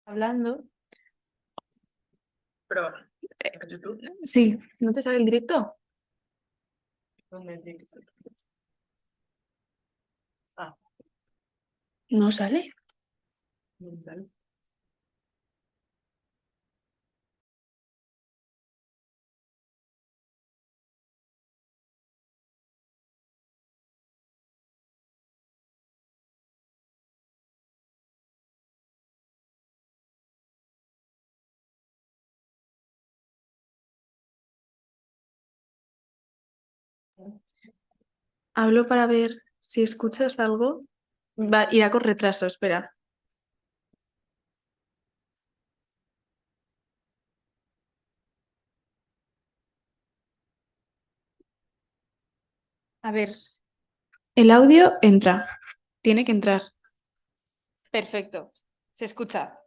Hablando. Pero, ¿YouTube? Sí, ¿no te sale el directo? ¿Dónde es directo? Ah, No sale. ¿dónde sale? Hablo para ver si escuchas algo. Irá con retraso, espera. A ver, el audio entra. Tiene que entrar. Perfecto. Se escucha.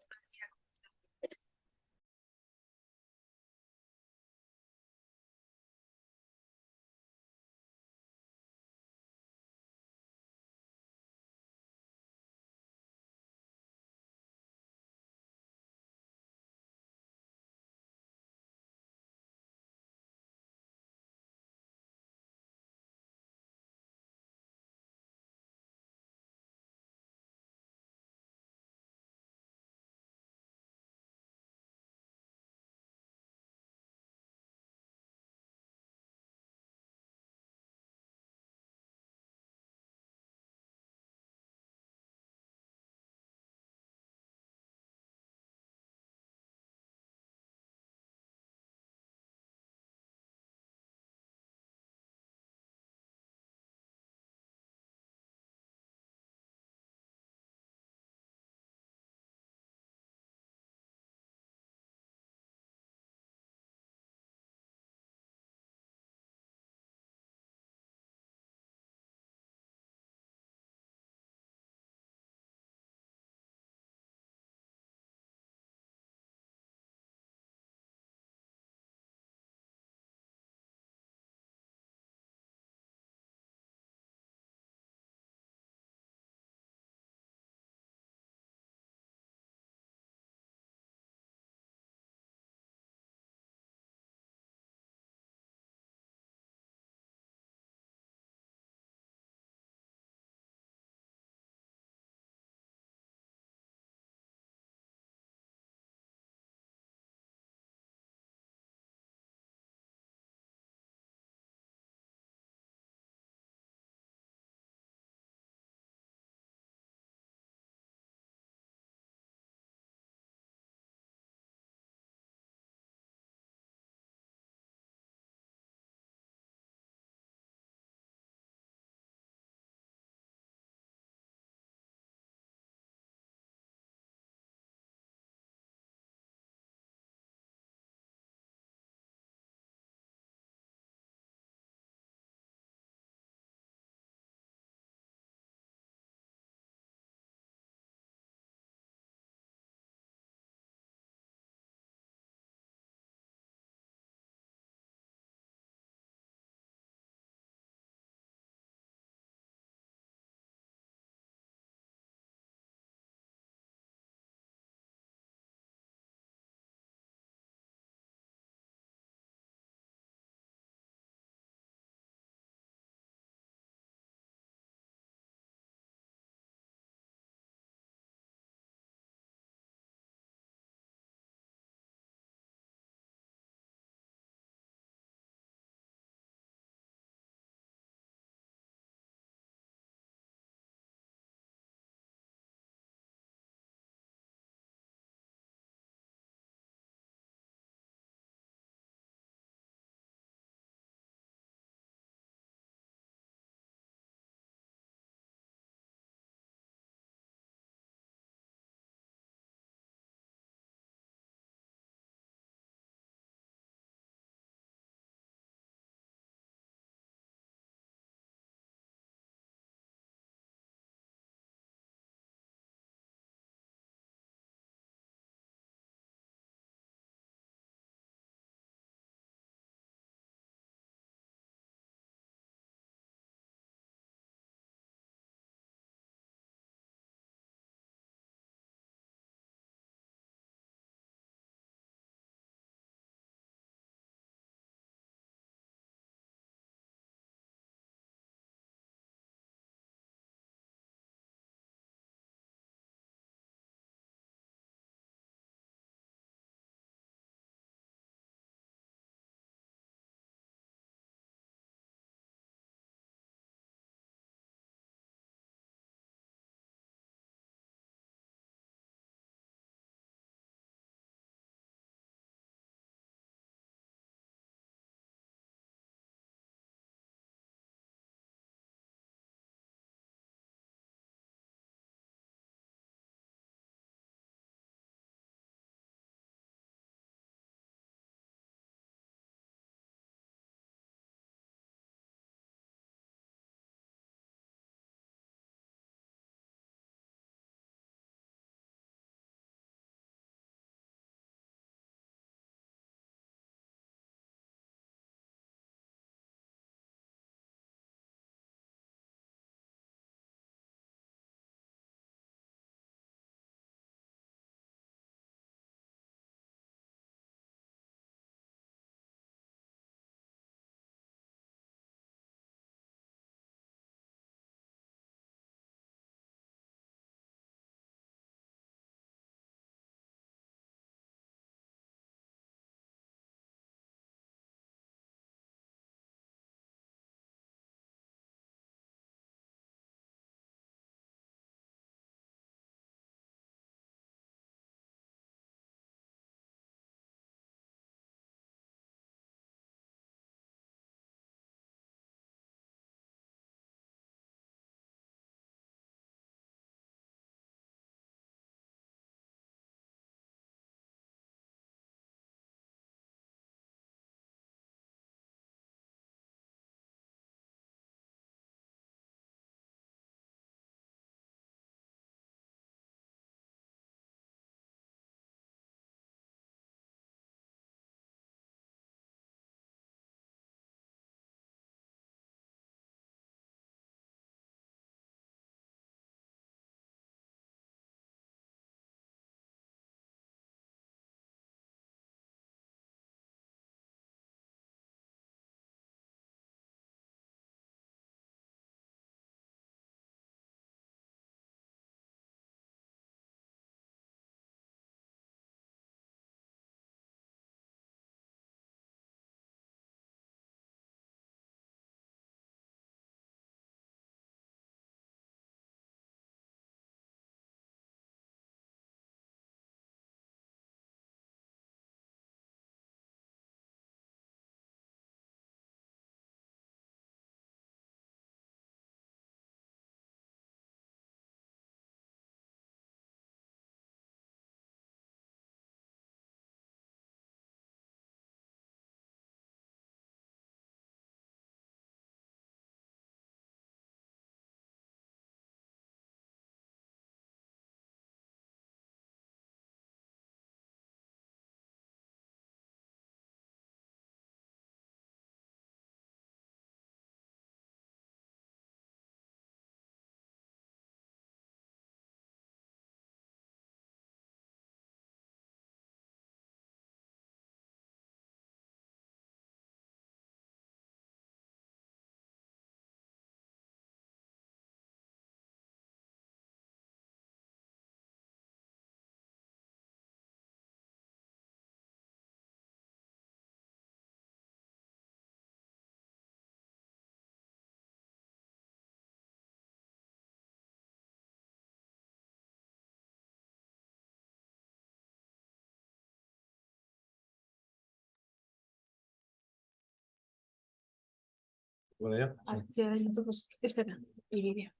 Bueno, ya. Si ahora YouTube, pues, espera, el vídeo.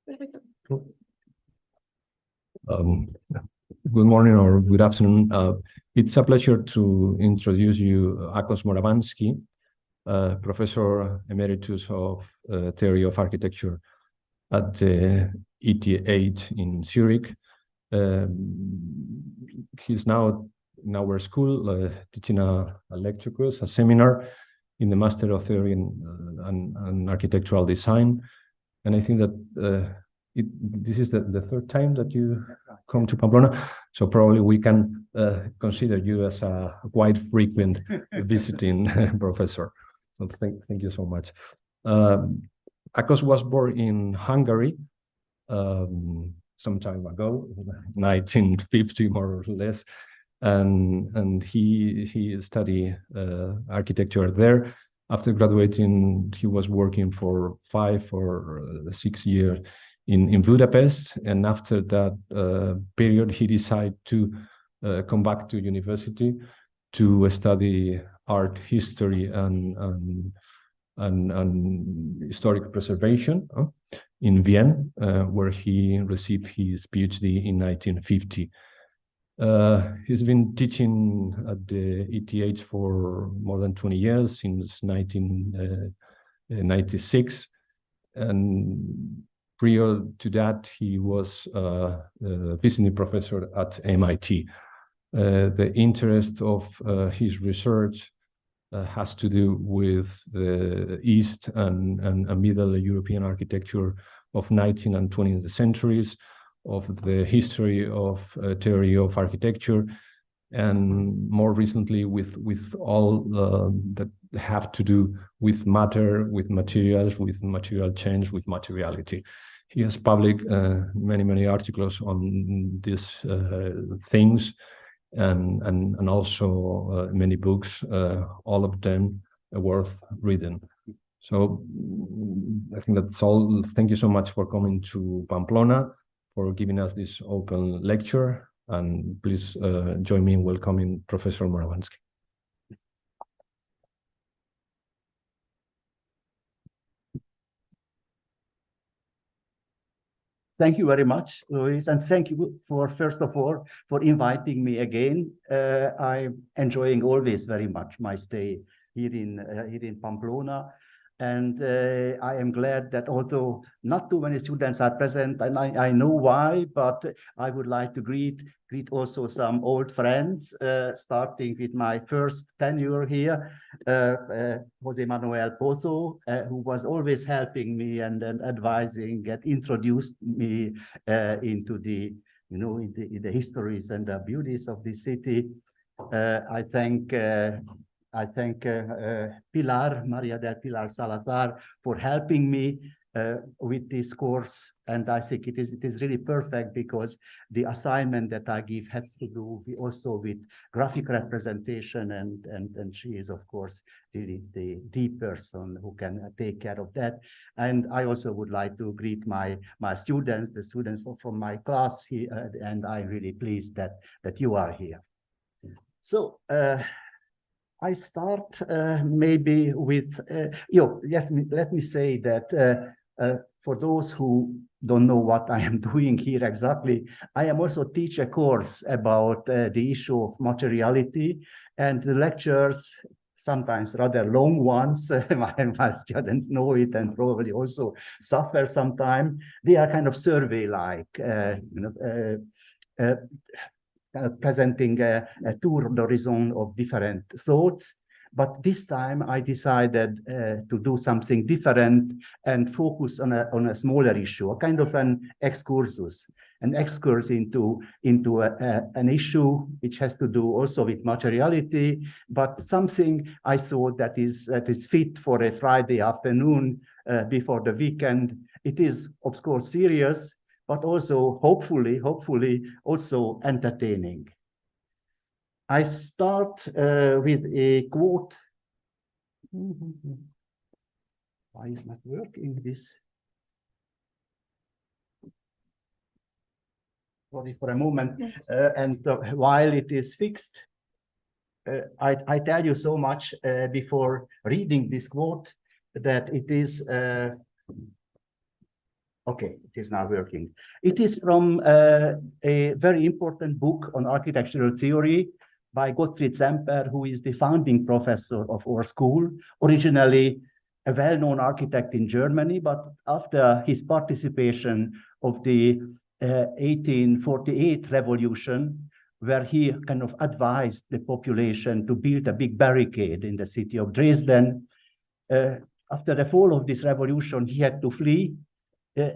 Perfecto. Good morning or good afternoon. It's a pleasure to introduce you Akos Moravanszky, Professor Emeritus of Theory of Architecture at the ETH in Zurich. He's now in our school teaching a lecture course, a seminar in the Master of Theory and Architectural Design. And I think that this is the third time that you come to Pamplona, so probably we can consider you as a quite frequent visiting professor. So thank you so much. Akos was born in Hungary some time ago, 1950 more or less, and he studied architecture there. After graduating, he was working for 5 or 6 years in Budapest, and after that period, he decided to come back to university to study art history and historic preservation in Vienna, where he received his PhD in 1950. He's been teaching at the ETH for more than 20 years, since 1996. And prior to that, he was a visiting professor at MIT. The interest of his research has to do with the East and Middle European architecture of 19th and 20th centuries, of the history of theory of architecture, and more recently with all that have to do with matter, with materials, with material change, with materiality. He has published many articles on these things, and also many books, all of them worth reading. So I think that's all. Thank you so much for coming to Pamplona, for giving us this open lecture, and please join me in welcoming Professor Moravanszky. Thank you very much, Luis, and thank you for, first of all, for inviting me again. I'm enjoying always very much my stay here in Pamplona. And I am glad that although not too many students are present, and I know why, but I would like to greet also some old friends, starting with my first tenure here, Jose Manuel Pozo, who was always helping me and advising and introduced me into the, in the histories and the beauties of the city. I thank Pilar, Maria del Pilar Salazar, for helping me with this course. And I think it is really perfect, because the assignment that I give has to do also with graphic representation, and she is, of course, really the person who can take care of that. And I also would like to greet my students, the students from my class here, and I'm really pleased that you are here. So I start maybe with, let me say that for those who don't know what I am doing here exactly, I am also teach a course about the issue of materiality, and the lectures, sometimes rather long ones, my students know it and probably also suffer sometime. They are kind of survey-like, presenting a tour d'horizon of different thoughts. But this time I decided to do something different and focus on a smaller issue, a kind of an excursus into an issue which has to do also with materiality, but something I thought that is fit for a Friday afternoon before the weekend. It is, of course, serious, but also hopefully also entertaining. I start with a quote. Why is not working this? Sorry for a moment. And while it is fixed, I tell you so much before reading this quote that it is, okay, it is now working. It is from a very important book on architectural theory by Gottfried Semper, who is the founding professor of our school, originally a well-known architect in Germany, but after his participation of the 1848 revolution, where he kind of advised the population to build a big barricade in the city of Dresden. After the fall of this revolution, he had to flee.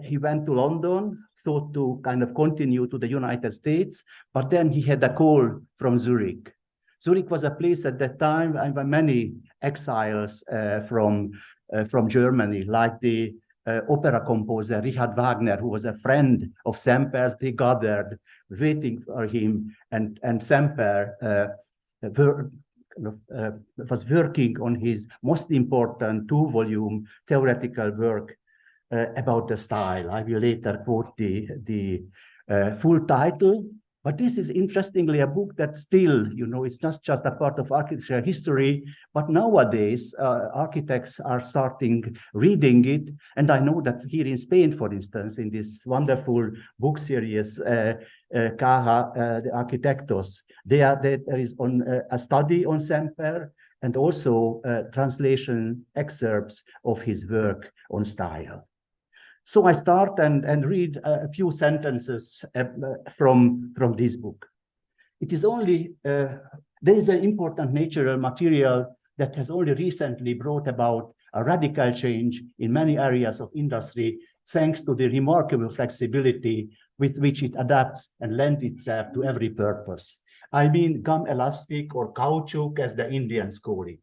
He went to London, thought to kind of continue to the United States, but then he had a call from Zurich. Zurich was a place at that time where many exiles from Germany, like the opera composer Richard Wagner, who was a friend of Semper's, they gathered waiting for him, and Semper was working on his most important 2-volume theoretical work about the style. I will later quote the full title, but this is interestingly a book that still, you know, it's not just a part of architecture history, but nowadays architects are starting reading it. And I know that here in Spain, for instance, in this wonderful book series, Caja de Arquitectos, there is a study on Semper and also translation excerpts of his work on style. So I start and read a few sentences from this book. It is only, there is an important natural material that has only recently brought about a radical change in many areas of industry, thanks to the remarkable flexibility with which it adapts and lends itself to every purpose. I mean gum elastic, or caoutchouc as the Indians call it.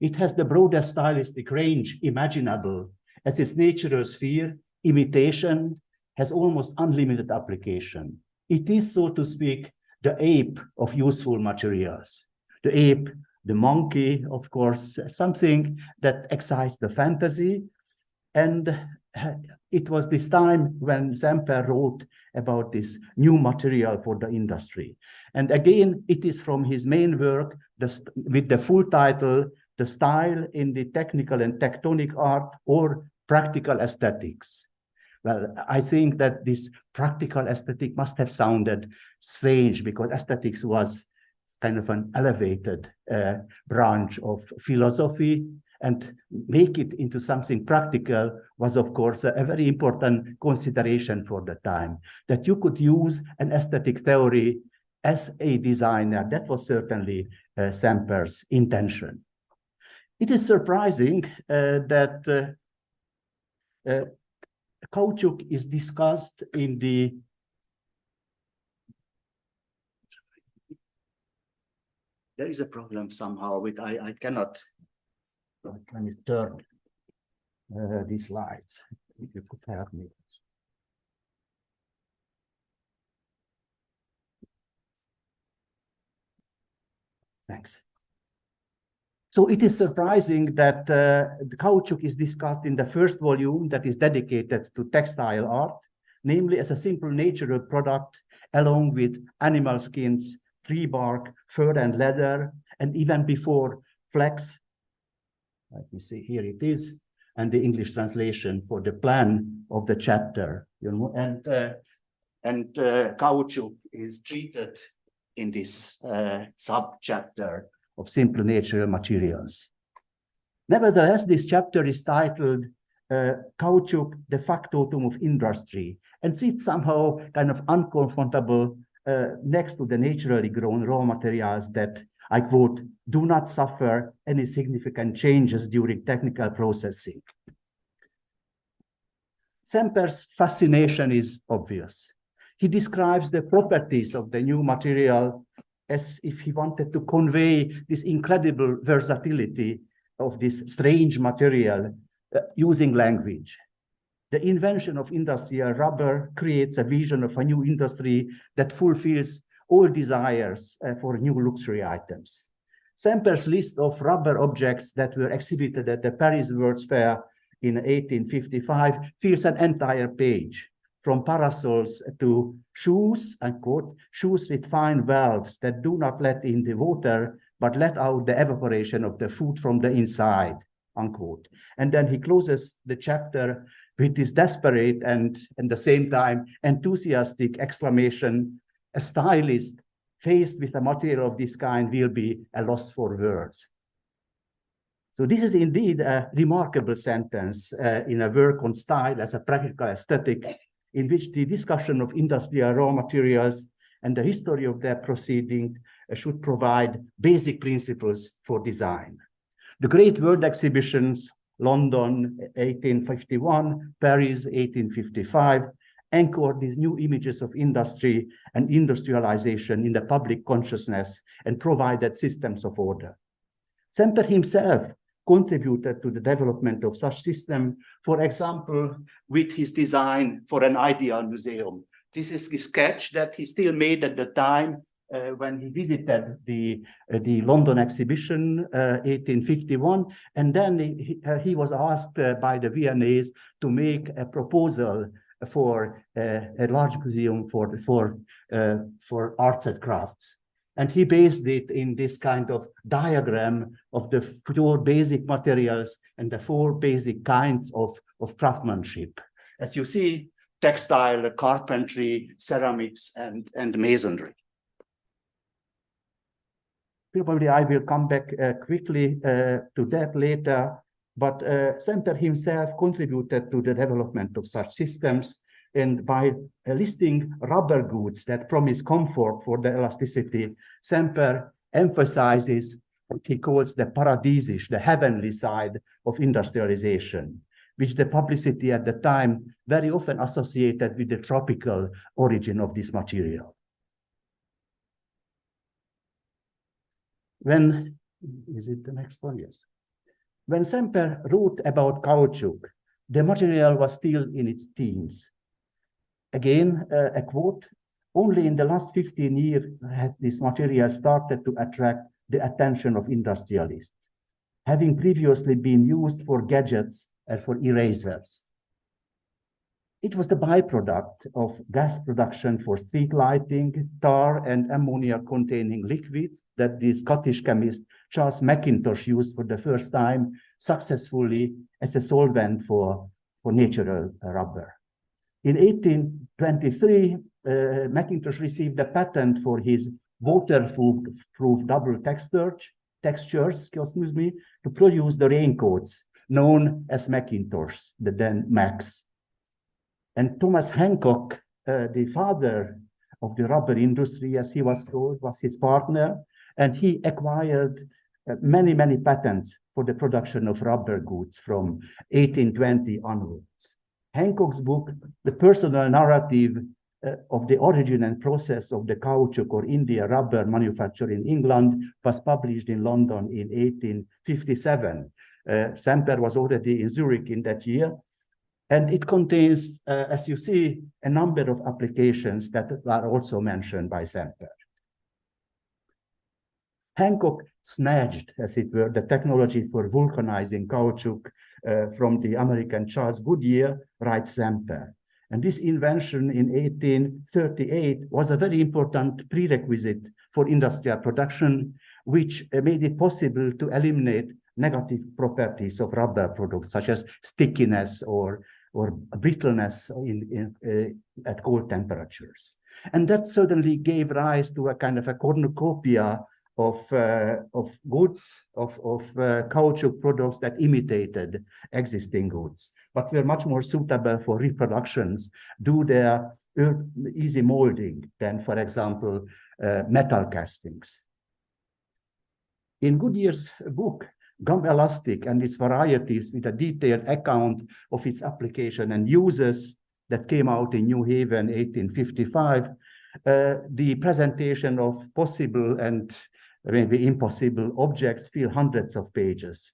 It has the broadest stylistic range imaginable. As its natural sphere, imitation has almost unlimited application. It is, so to speak, the ape of useful materials. The ape, the monkey, of course, something that excites the fantasy. And it was this time when Semper wrote about this new material for the industry. And again, it is from his main work with the full title, The Style in the Technical and Tectonic Art, or Practical Aesthetics. Well, I think that this practical aesthetic must have sounded strange, because aesthetics was kind of an elevated branch of philosophy, and make it into something practical was, of course, a very important consideration for the time, that you could use an aesthetic theory as a designer. That was certainly Semper's intention. It is surprising that caoutchouc is discussed in the there is a problem somehow with I cannot turn these slides. If you could help me. Thanks. So it is surprising that the caoutchouc is discussed in the first volume that is dedicated to textile art, namely as a simple natural product, along with animal skins, tree bark, fur and leather, and even before flax. Let me see, here it is, and the English translation for the plan of the chapter, you know, and caoutchouc is treated in this sub-chapter of simple natural materials. Nevertheless, this chapter is titled Caoutchouc, the factotum of industry, and sits somehow kind of uncomfortable next to the naturally grown raw materials that, I quote, do not suffer any significant changes during technical processing. Semper's fascination is obvious. He describes the properties of the new material as if he wanted to convey this incredible versatility of this strange material using language. The invention of industrial rubber creates a vision of a new industry that fulfills all desires for new luxury items. Semper's list of rubber objects that were exhibited at the Paris World's Fair in 1855 fills an entire page. from parasols to shoes, unquote, shoes with fine valves that do not let in the water, but let out the evaporation of the food from the inside, unquote. And then he closes the chapter with this desperate and at the same time enthusiastic exclamation, a stylist faced with a material of this kind will be a loss for words. So this is indeed a remarkable sentence in a work on style as a practical aesthetic, in which the discussion of industrial raw materials and the history of their proceeding should provide basic principles for design. The great world exhibitions, London 1851, Paris 1855, anchored these new images of industry and industrialization in the public consciousness and provided systems of order. Semper himself contributed to the development of such system, for example, with his design for an ideal museum. This is the sketch that he still made at the time when he visited the London exhibition, 1851, and then he was asked by the Viennese to make a proposal for a large museum for arts and crafts. And he based it in this kind of diagram of the 4 basic materials and the 4 basic kinds of craftsmanship. As you see, textile, carpentry, ceramics, and masonry. Probably I will come back quickly to that later, but Semper himself contributed to the development of such systems, and by listing rubber goods that promise comfort for the elasticity, Semper emphasizes what he calls the paradisisch, the heavenly side of industrialization, which the publicity at the time very often associated with the tropical origin of this material. Is it the next one? Yes. When Semper wrote about caoutchouc, the material was still in its teens. Again, a quote, only in the last 15 years has this material started to attract the attention of industrialists, having previously been used for gadgets and for erasers. It was the byproduct of gas production for street lighting, tar and ammonia-containing liquids that the Scottish chemist Charles Mackintosh used for the first time successfully as a solvent for natural rubber. In 1823, Mackintosh received a patent for his waterproof double textures, to produce the raincoats known as Mackintosh, the then Macs. And Thomas Hancock, the father of the rubber industry, as he was called, was his partner, and he acquired many, many patents for the production of rubber goods from 1820 onwards. Hancock's book, The Personal Narrative of the Origin and Process of the Caoutchouc or India Rubber Manufacture in England, was published in London in 1857. Semper was already in Zurich in that year. And it contains, as you see, a number of applications that are also mentioned by Semper. Hancock snatched, as it were, the technology for vulcanizing caoutchouc from the American Charles Goodyear, writes Semper. And this invention in 1838 was a very important prerequisite for industrial production, which made it possible to eliminate negative properties of rubber products, such as stickiness or brittleness at cold temperatures. And that certainly gave rise to a kind of a cornucopia of goods, of caoutchouc products that imitated existing goods, but were much more suitable for reproductions due to their easy molding than, for example, metal castings. In Goodyear's book, Gum Elastic and its varieties, with a detailed account of its application and uses that came out in New Haven, 1855, the presentation of possible and maybe impossible objects fill hundreds of pages.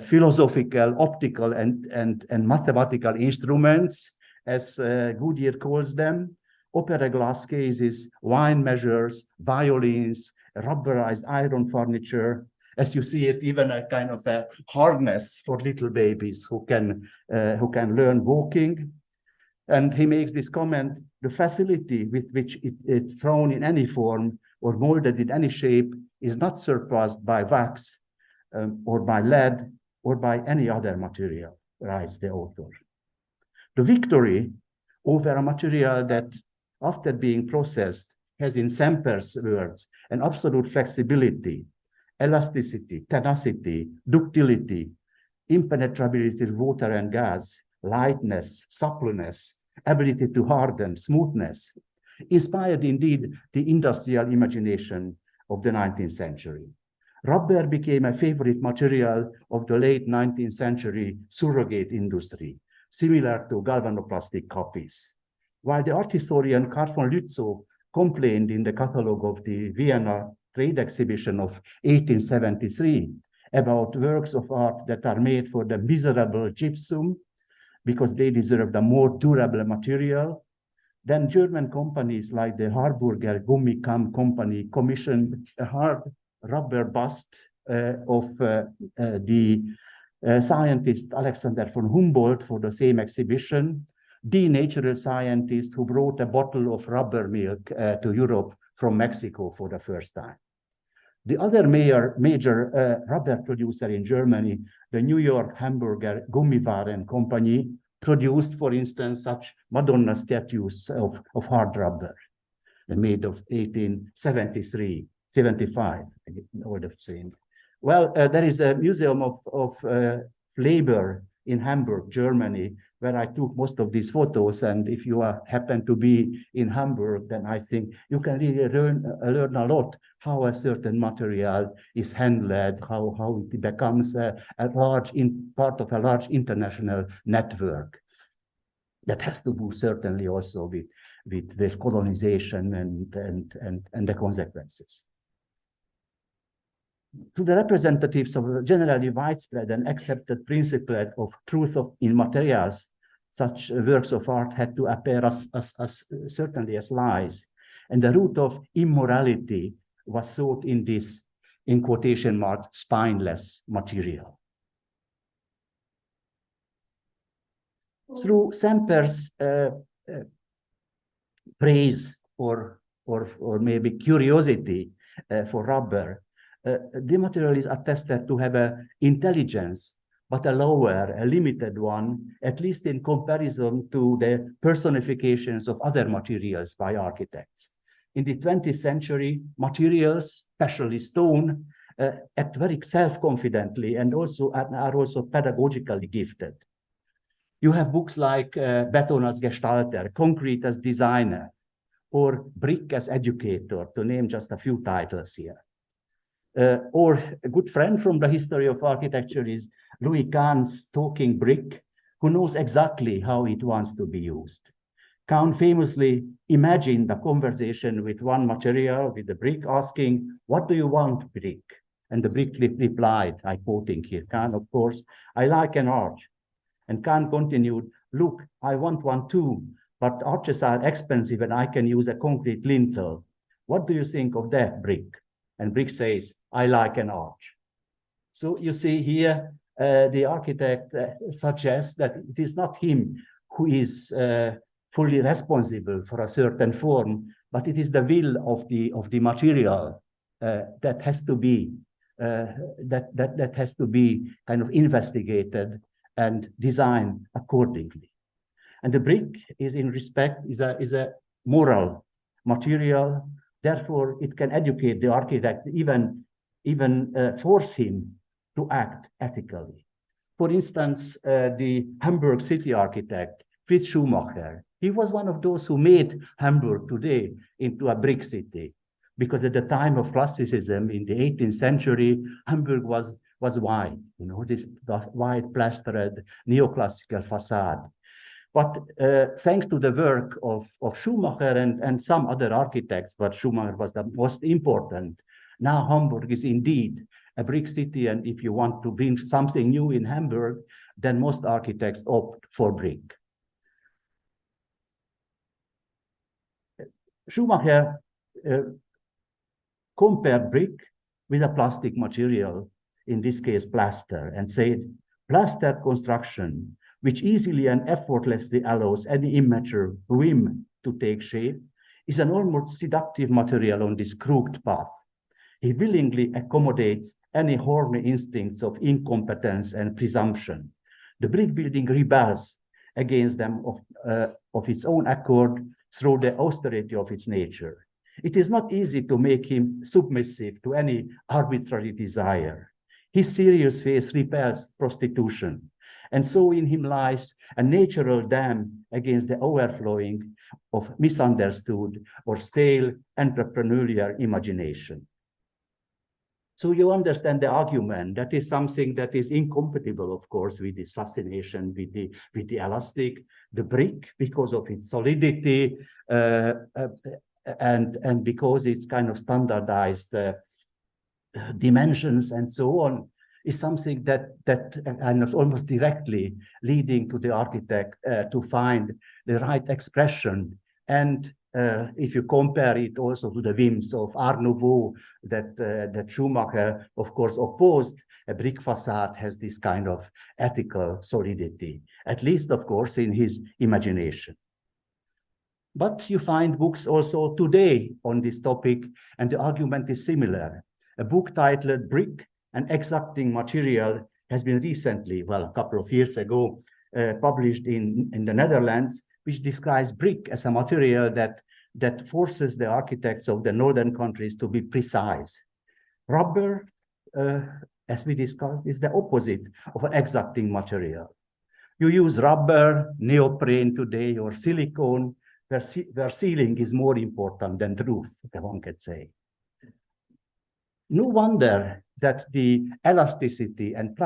Philosophical, optical, and mathematical instruments, as Goodyear calls them, opera glass cases, wine measures, violins, rubberized iron furniture. As you see it, even a kind of a harness for little babies who can learn walking. And he makes this comment: the facility with which it's thrown in any form or molded in any shape is not surpassed by wax or by lead or by any other material, writes the author. The victory over a material that, after being processed, has, in Semper's words, an absolute flexibility, elasticity, tenacity, ductility, impenetrability to water and gas, lightness, suppleness, ability to harden, smoothness, inspired indeed the industrial imagination of the 19th century. Rubber became a favorite material of the late 19th century surrogate industry, similar to galvanoplastic copies. While the art historian Karl von Lützow complained in the catalogue of the Vienna Trade Exhibition of 1873 about works of art that are made for the miserable gypsum because they deserve a more durable material, then German companies like the Harburger Gummikamm Company commissioned a hard rubber bust of the scientist Alexander von Humboldt for the same exhibition, the natural scientist who brought a bottle of rubber milk to Europe from Mexico for the first time. The other major rubber producer in Germany, the New York Hamburger Gummiwaren Company, produced, for instance, such Madonna statues of hard rubber, made of 1873, 75, all the same. Well, there is a museum of labor in Hamburg, Germany, where I took most of these photos. And if you happen to be in Hamburg, then I think you can really learn a lot how a certain material is handled, how it becomes a large part of a large international network that has to do certainly also with colonization and the consequences. To the representatives of a generally widespread and accepted principle of truth in materials, such works of art had to appear as certainly as lies. And the root of immorality was sought in this, in quotation marks, spineless material. Through Semper's praise or maybe curiosity for rubber, the material is attested to have an intelligence, but a lower, a limited one, at least in comparison to the personifications of other materials by architects. In the 20th century, materials, especially stone, act very self-confidently and are also pedagogically gifted. You have books like Beton als Gestalter, Concrete as Designer, or Brick as Educator, to name just a few titles here. Or a good friend from the history of architecture is Louis Kahn's Talking Brick, who knows exactly how it wants to be used. Kahn famously imagined a conversation with one material, with the brick, asking, "What do you want, brick?" And the brick replied, I'm quoting here, Kahn, of course, "I like an arch." And Kahn continued, "Look, I want one too, but arches are expensive and I can use a concrete lintel. What do you think of that, brick?" And Brick says, "I like an arch." So you see here, the architect suggests that it is not him who is fully responsible for a certain form, but it is the will of the material that has to be that has to be kind of investigated and designed accordingly. And the brick is a moral material. Therefore, it can educate the architect, even force him to act ethically. For instance, the Hamburg city architect, Fritz Schumacher, he was one of those who made Hamburg today into a brick city, because at the time of classicism in the 18th century, Hamburg was white, this white plastered neoclassical facade. But thanks to the work of Schumacher and some other architects, but Schumacher was the most important, now Hamburg is indeed a brick city. And if you want to bring something new in Hamburg, then most architects opt for brick. Schumacher compared brick with a plastic material, in this case plaster, and said, "Plaster construction which easily and effortlessly allows any immature whim to take shape, is an almost seductive material on this crooked path. He willingly accommodates any horny instincts of incompetence and presumption. The brick building rebels against them of its own accord through the austerity of its nature. It is not easy to make him submissive to any arbitrary desire. His serious face repels prostitution, and so in him lies a natural dam against the overflowing of misunderstood or stale entrepreneurial imagination. So you understand the argument. That is something that is incompatible, of course, with this fascination with the elastic, the brick, because of its solidity, and because it's kind of standardized dimensions and so on, is something that kind of almost directly leading to the architect to find the right expression. And if you compare it also to the whims of Art Nouveau that Schumacher, of course, opposed, a brick facade has this kind of ethical solidity, at least, of course, in his imagination. But you find books also today on this topic, and the argument is similar. A book titled Brick, an Exacting Material, has been recently, well, a couple of years ago, published in the Netherlands, which describes brick as a material that forces the architects of the northern countries to be precise. Rubber, as we discussed, is the opposite of an exacting material. You use rubber, neoprene today, or silicone, where sealing is more important than truth, one could say. No wonder that the elasticity and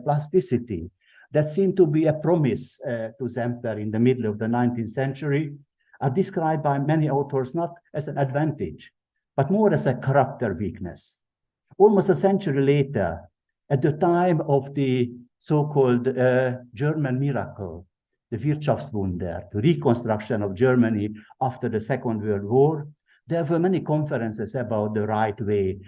plasticity that seemed to be a promise to Zemper in the middle of the 19th century are described by many authors not as an advantage, but more as a character weakness. Almost a century later, at the time of the so-called German miracle, the Wirtschaftswunder, the reconstruction of Germany after the Second World War, there were many conferences about the right way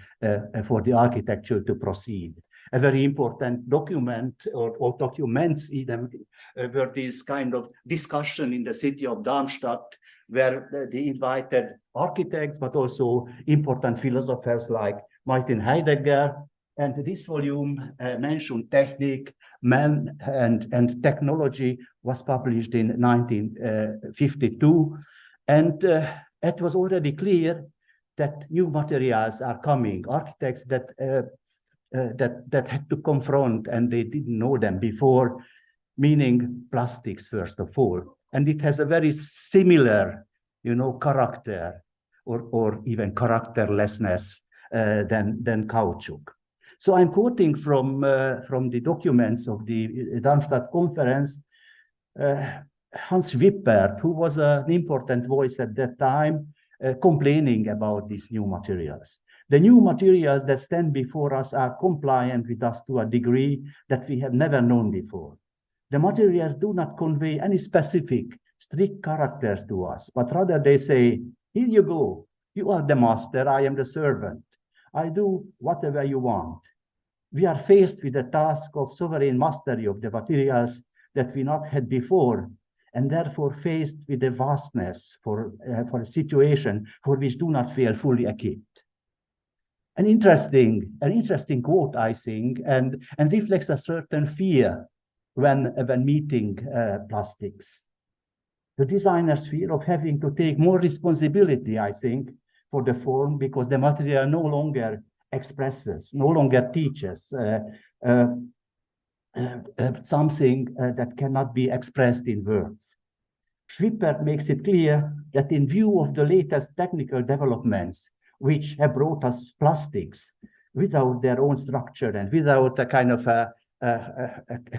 for the architecture to proceed. A very important document, or documents even, were this kind of discussion in the city of Darmstadt, where they invited architects, but also important philosophers like Martin Heidegger. And this volume mentioned technique, man, and technology, was published in 1952. And it was already clear that new materials are coming, architects that had to confront, and they didn't know them before, meaning plastics, first of all. And it has a very similar, character, or even characterlessness than caoutchouc. So I'm quoting from the documents of the Darmstadt conference, Hans Wippert, who was an important voice at that time, complaining about these new materials. The new materials that stand before us are compliant with us to a degree that we have never known before. The materials do not convey any specific, strict characters to us, but rather they say, here you go, you are the master, I am the servant. I do whatever you want. We are faced with the task of sovereign mastery of the materials that we not had before, and therefore faced with the vastness for a situation for which do not feel fully equipped. An interesting quote, I think, and reflects a certain fear when meeting plastics. The designer's fear of having to take more responsibility, I think, for the form, because the material no longer expresses, no longer teaches something that cannot be expressed in words. Schwippert makes it clear that in view of the latest technical developments, which have brought us plastics without their own structure and without a kind of a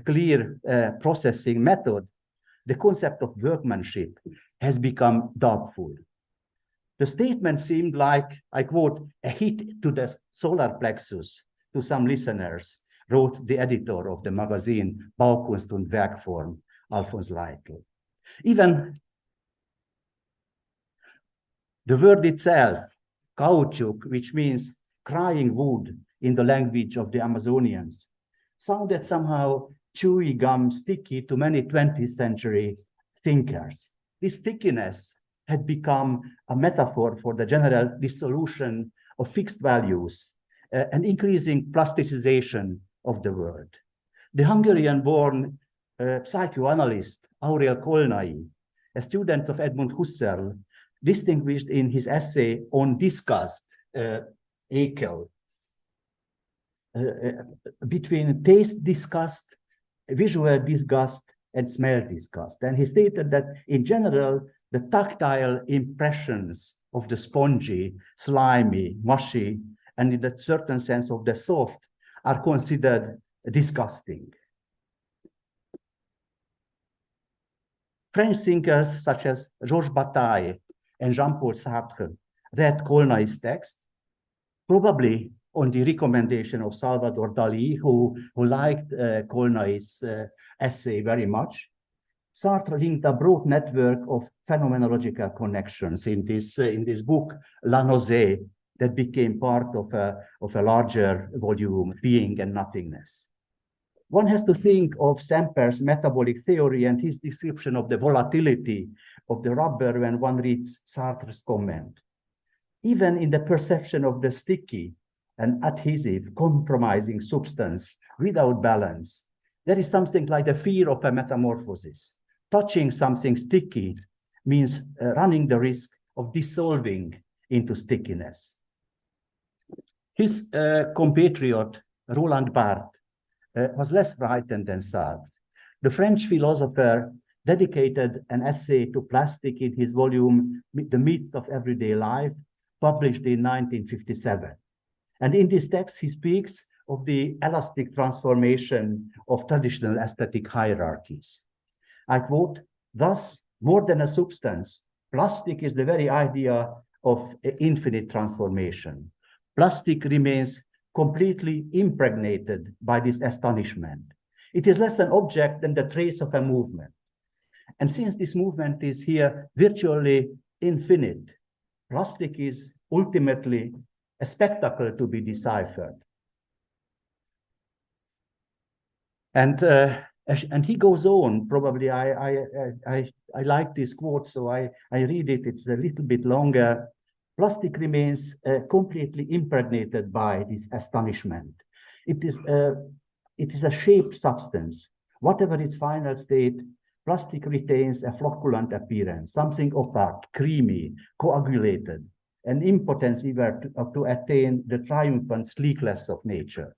clear processing method, the concept of workmanship has become doubtful. The statement seemed like, I quote, a hit to the solar plexus to some listeners, wrote the editor of the magazine Baukunst und Werkform, Alphonse Leitl. Even the word itself, caoutchouc, which means crying wood in the language of the Amazonians, sounded somehow chewy gum sticky to many 20th century thinkers. This stickiness had become a metaphor for the general dissolution of fixed values, an increasing plasticization of the world. The Hungarian-born psychoanalyst Aurel Kolnai, a student of Edmund Husserl, distinguished in his essay on disgust, Ekel, between taste disgust, visual disgust, and smell disgust. And he stated that in general, the tactile impressions of the spongy, slimy, mushy, and in a certain sense of the soft are considered disgusting. French thinkers such as Georges Bataille and Jean-Paul Sartre read Kolnai's text, probably on the recommendation of Salvador Dali, who liked Kolnai's essay very much. Sartre linked a broad network of phenomenological connections in this book, La Nausée, that became part of a larger volume, Being and Nothingness. One has to think of Semper's metabolic theory and his description of the volatility of the rubber when one reads Sartre's comment. Even in the perception of the sticky and adhesive, compromising substance without balance, there is something like the fear of a metamorphosis. Touching something sticky means running the risk of dissolving into stickiness. His compatriot, Roland Barthes, was less frightened than Sartre. The French philosopher dedicated an essay to plastic in his volume, The Myths of Everyday Life, published in 1957. And in this text, he speaks of the elastic transformation of traditional aesthetic hierarchies. I quote, "Thus, more than a substance, plastic is the very idea of infinite transformation. Plastic remains completely impregnated by this astonishment. It is less an object than the trace of a movement. And since this movement is here virtually infinite, plastic is ultimately a spectacle to be deciphered." And he goes on, probably I like this quote, so I read it, it's a little bit longer. Plastic remains completely impregnated by this astonishment. It is a shaped substance. Whatever its final state, plastic retains a flocculent appearance, something opaque, creamy, coagulated, an impotence even to attain the triumphant sleekness of nature.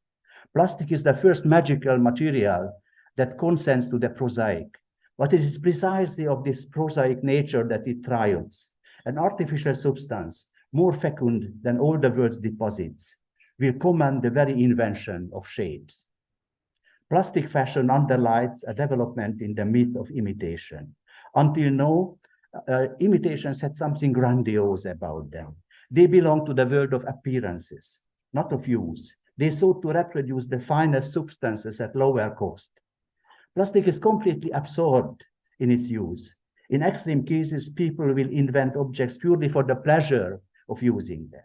Plastic is the first magical material that consents to the prosaic, but it is precisely of this prosaic nature that it triumphs. An artificial substance, more fecund than all the world's deposits, will command the very invention of shapes. Plastic fashion underlies a development in the myth of imitation. Until now, imitations had something grandiose about them. They belong to the world of appearances, not of use. They sought to reproduce the finest substances at lower cost. Plastic is completely absorbed in its use. In extreme cases, people will invent objects purely for the pleasure of using them.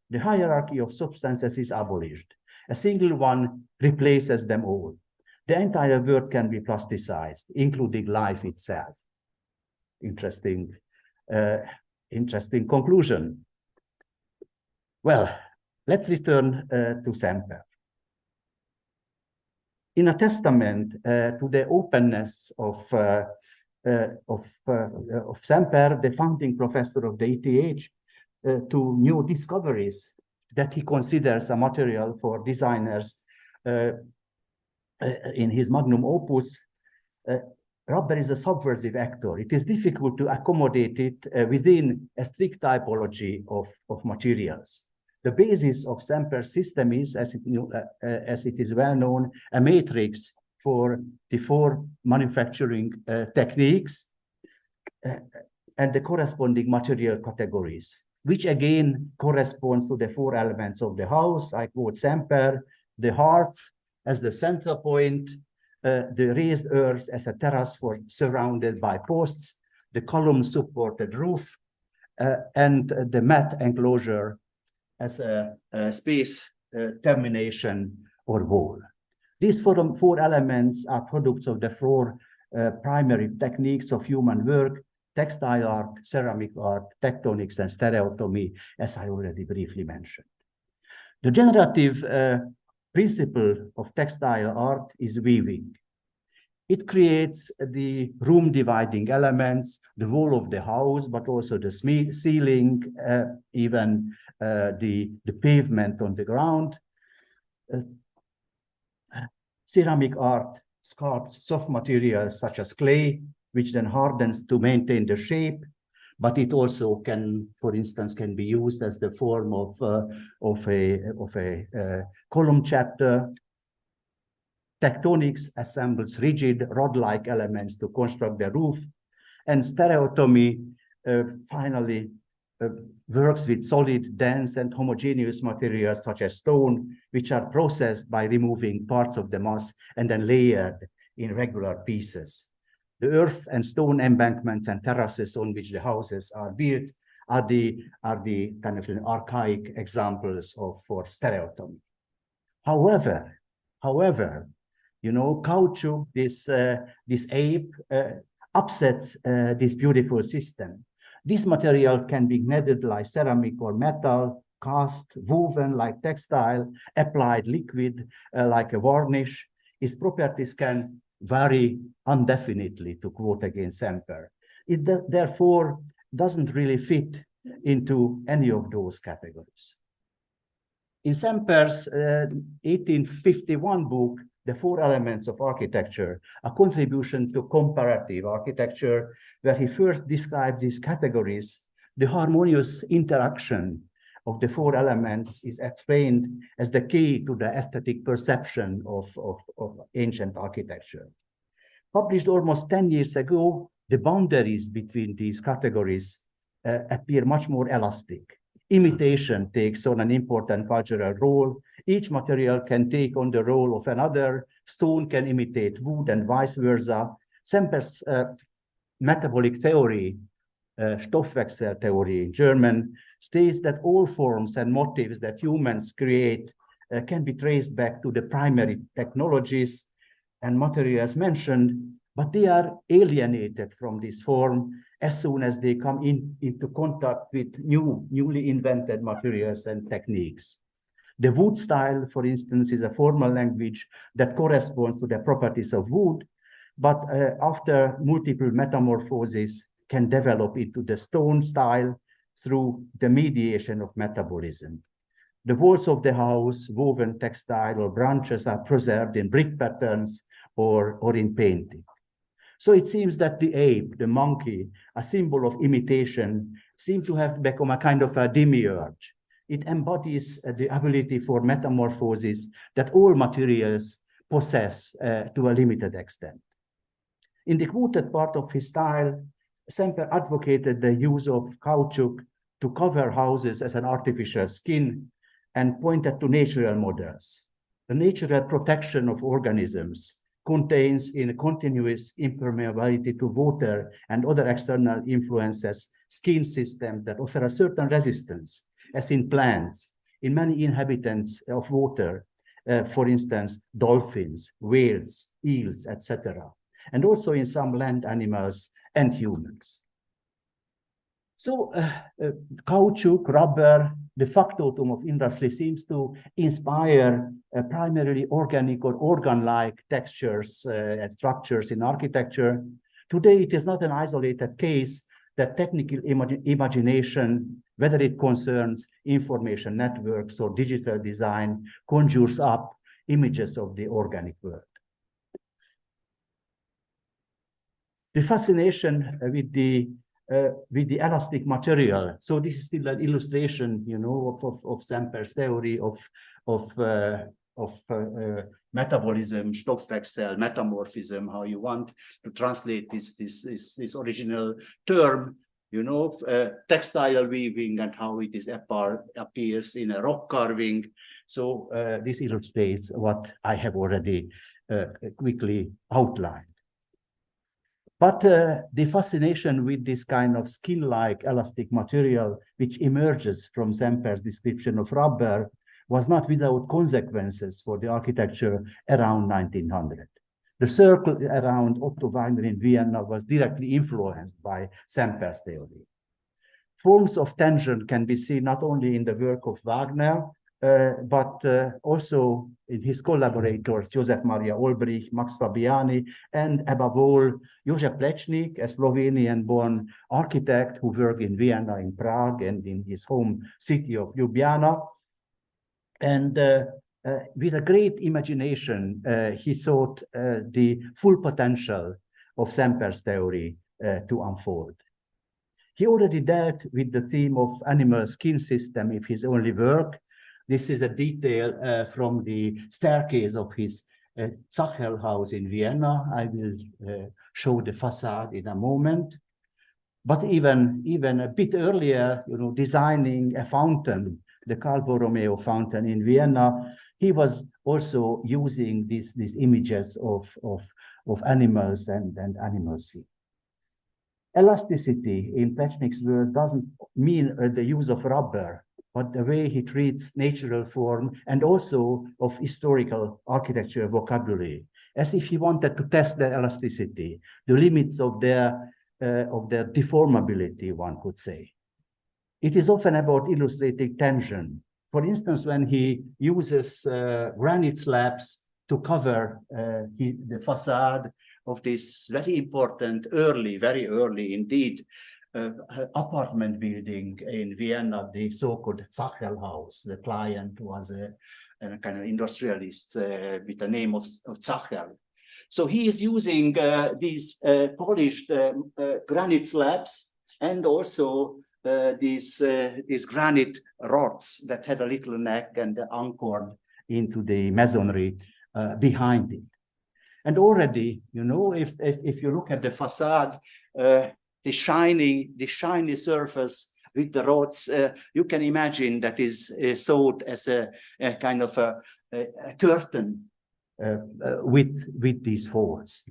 The hierarchy of substances is abolished. A single one replaces them all. The entire world can be plasticized, including life itself. Interesting conclusion. Well, let's return to Semper. In a testament to the openness of Semper, the founding professor of the ETH, to new discoveries that he considers a material for designers in his magnum opus, rubber is a subversive actor. It is difficult to accommodate it within a strict typology of materials. The basis of Semper's system is, as it is well known, a matrix for the four manufacturing techniques and the corresponding material categories, which again corresponds to the four elements of the house. I quote Semper: the hearth as the central point, the raised earth as a terrace surrounded by posts, the column-supported roof, and the mat enclosure as a space termination or wall. These four elements are products of the four primary techniques of human work: textile art, ceramic art, tectonics, and stereotomy, as I already briefly mentioned. The generative principle of textile art is weaving. It creates the room dividing elements, the wall of the house, but also the ceiling, even the pavement on the ground. Ceramic art sculpts soft materials such as clay, which then hardens to maintain the shape, but it also can, for instance, can be used as the form of a column chapter. Tectonics assembles rigid rod-like elements to construct the roof, and stereotomy finally works with solid, dense, and homogeneous materials such as stone, which are processed by removing parts of the mass and then layered in regular pieces. The earth and stone embankments and terraces on which the houses are built are the kind of archaic examples for stereotomy. However, you know, caoutchouc, this ape, upsets this beautiful system. This material can be kneaded like ceramic or metal, cast, woven like textile, applied liquid like a varnish. Its properties can vary indefinitely, to quote again Semper. It therefore doesn't really fit into any of those categories. In Semper's 1851 book, The Four Elements of Architecture, a contribution to comparative architecture, where he first described these categories, the harmonious interaction of the four elements is explained as the key to the aesthetic perception of ancient architecture. Published almost 10 years ago, the boundaries between these categories appear much more elastic. Imitation takes on an important cultural role. Each material can take on the role of another. Stone can imitate wood and vice versa. Semper's metabolic theory, Stoffwechsel theory in German, states that all forms and motives that humans create can be traced back to the primary technologies and materials mentioned, but they are alienated from this form as soon as they come into contact with newly invented materials and techniques. The wood style, for instance, is a formal language that corresponds to the properties of wood, but after multiple metamorphoses can develop into the stone style through the mediation of metabolism. The walls of the house, woven textile or branches, are preserved in brick patterns or in painting. So it seems that the ape, the monkey, a symbol of imitation, seems to have become a kind of a demiurge. It embodies the ability for metamorphosis that all materials possess to a limited extent. In the quoted part of his style, Semper advocated the use of caoutchouc to cover houses as an artificial skin and pointed to natural models. The natural protection of organisms contains in continuous impermeability to water and other external influences skin systems that offer a certain resistance, as in plants, in many inhabitants of water, for instance, dolphins, whales, eels, etc., and also in some land animals and humans. So caoutchouc, rubber, the factotum of industry seems to inspire primarily organic or organ-like textures and structures in architecture. Today, it is not an isolated case that technical imagination, whether it concerns information networks or digital design, conjures up images of the organic world. The fascination with the elastic material. So this is still an illustration, you know, of Semper's theory of metabolism, Stoffwechsel, metamorphism, how you want to translate this original term, you know, textile weaving and how it is appears in a rock carving. So this illustrates what I have already quickly outlined. But the fascination with this kind of skin-like elastic material, which emerges from Semper's description of rubber, was not without consequences for the architecture around 1900. The circle around Otto Wagner in Vienna was directly influenced by Semper's theory. Forms of tension can be seen not only in the work of Wagner, but also in his collaborators, Josef Maria Olbrich, Max Fabiani, and above all, Jožef Plečnik, a Slovenian-born architect who worked in Vienna, in Prague, and in his home city of Ljubljana. And with a great imagination, he thought the full potential of Semper's theory to unfold. He already dealt with the theme of animal skin system in his early work. This is a detail from the staircase of his Zachel house in Vienna. I will show the facade in a moment. But even a bit earlier, designing a fountain, the Carl Borromeo fountain in Vienna, he was also using these images of animals and animal skin. Elasticity in Plečnik's work doesn't mean the use of rubber, but the way he treats natural form and also of historical architecture vocabulary, as if he wanted to test their elasticity, the limits of their deformability, one could say. It is often about illustrating tension. For instance, when he uses granite slabs to cover the facade of this very important very early indeed, apartment building in Vienna, the so-called Zachel house. The client was a kind of industrialist with the name of Zachel. So he is using these polished granite slabs and also these granite rods that had a little neck and anchored into the masonry behind it. And already, if you look at the facade, the shiny surface with the rods, you can imagine that is thought as a kind of a curtain with these folds.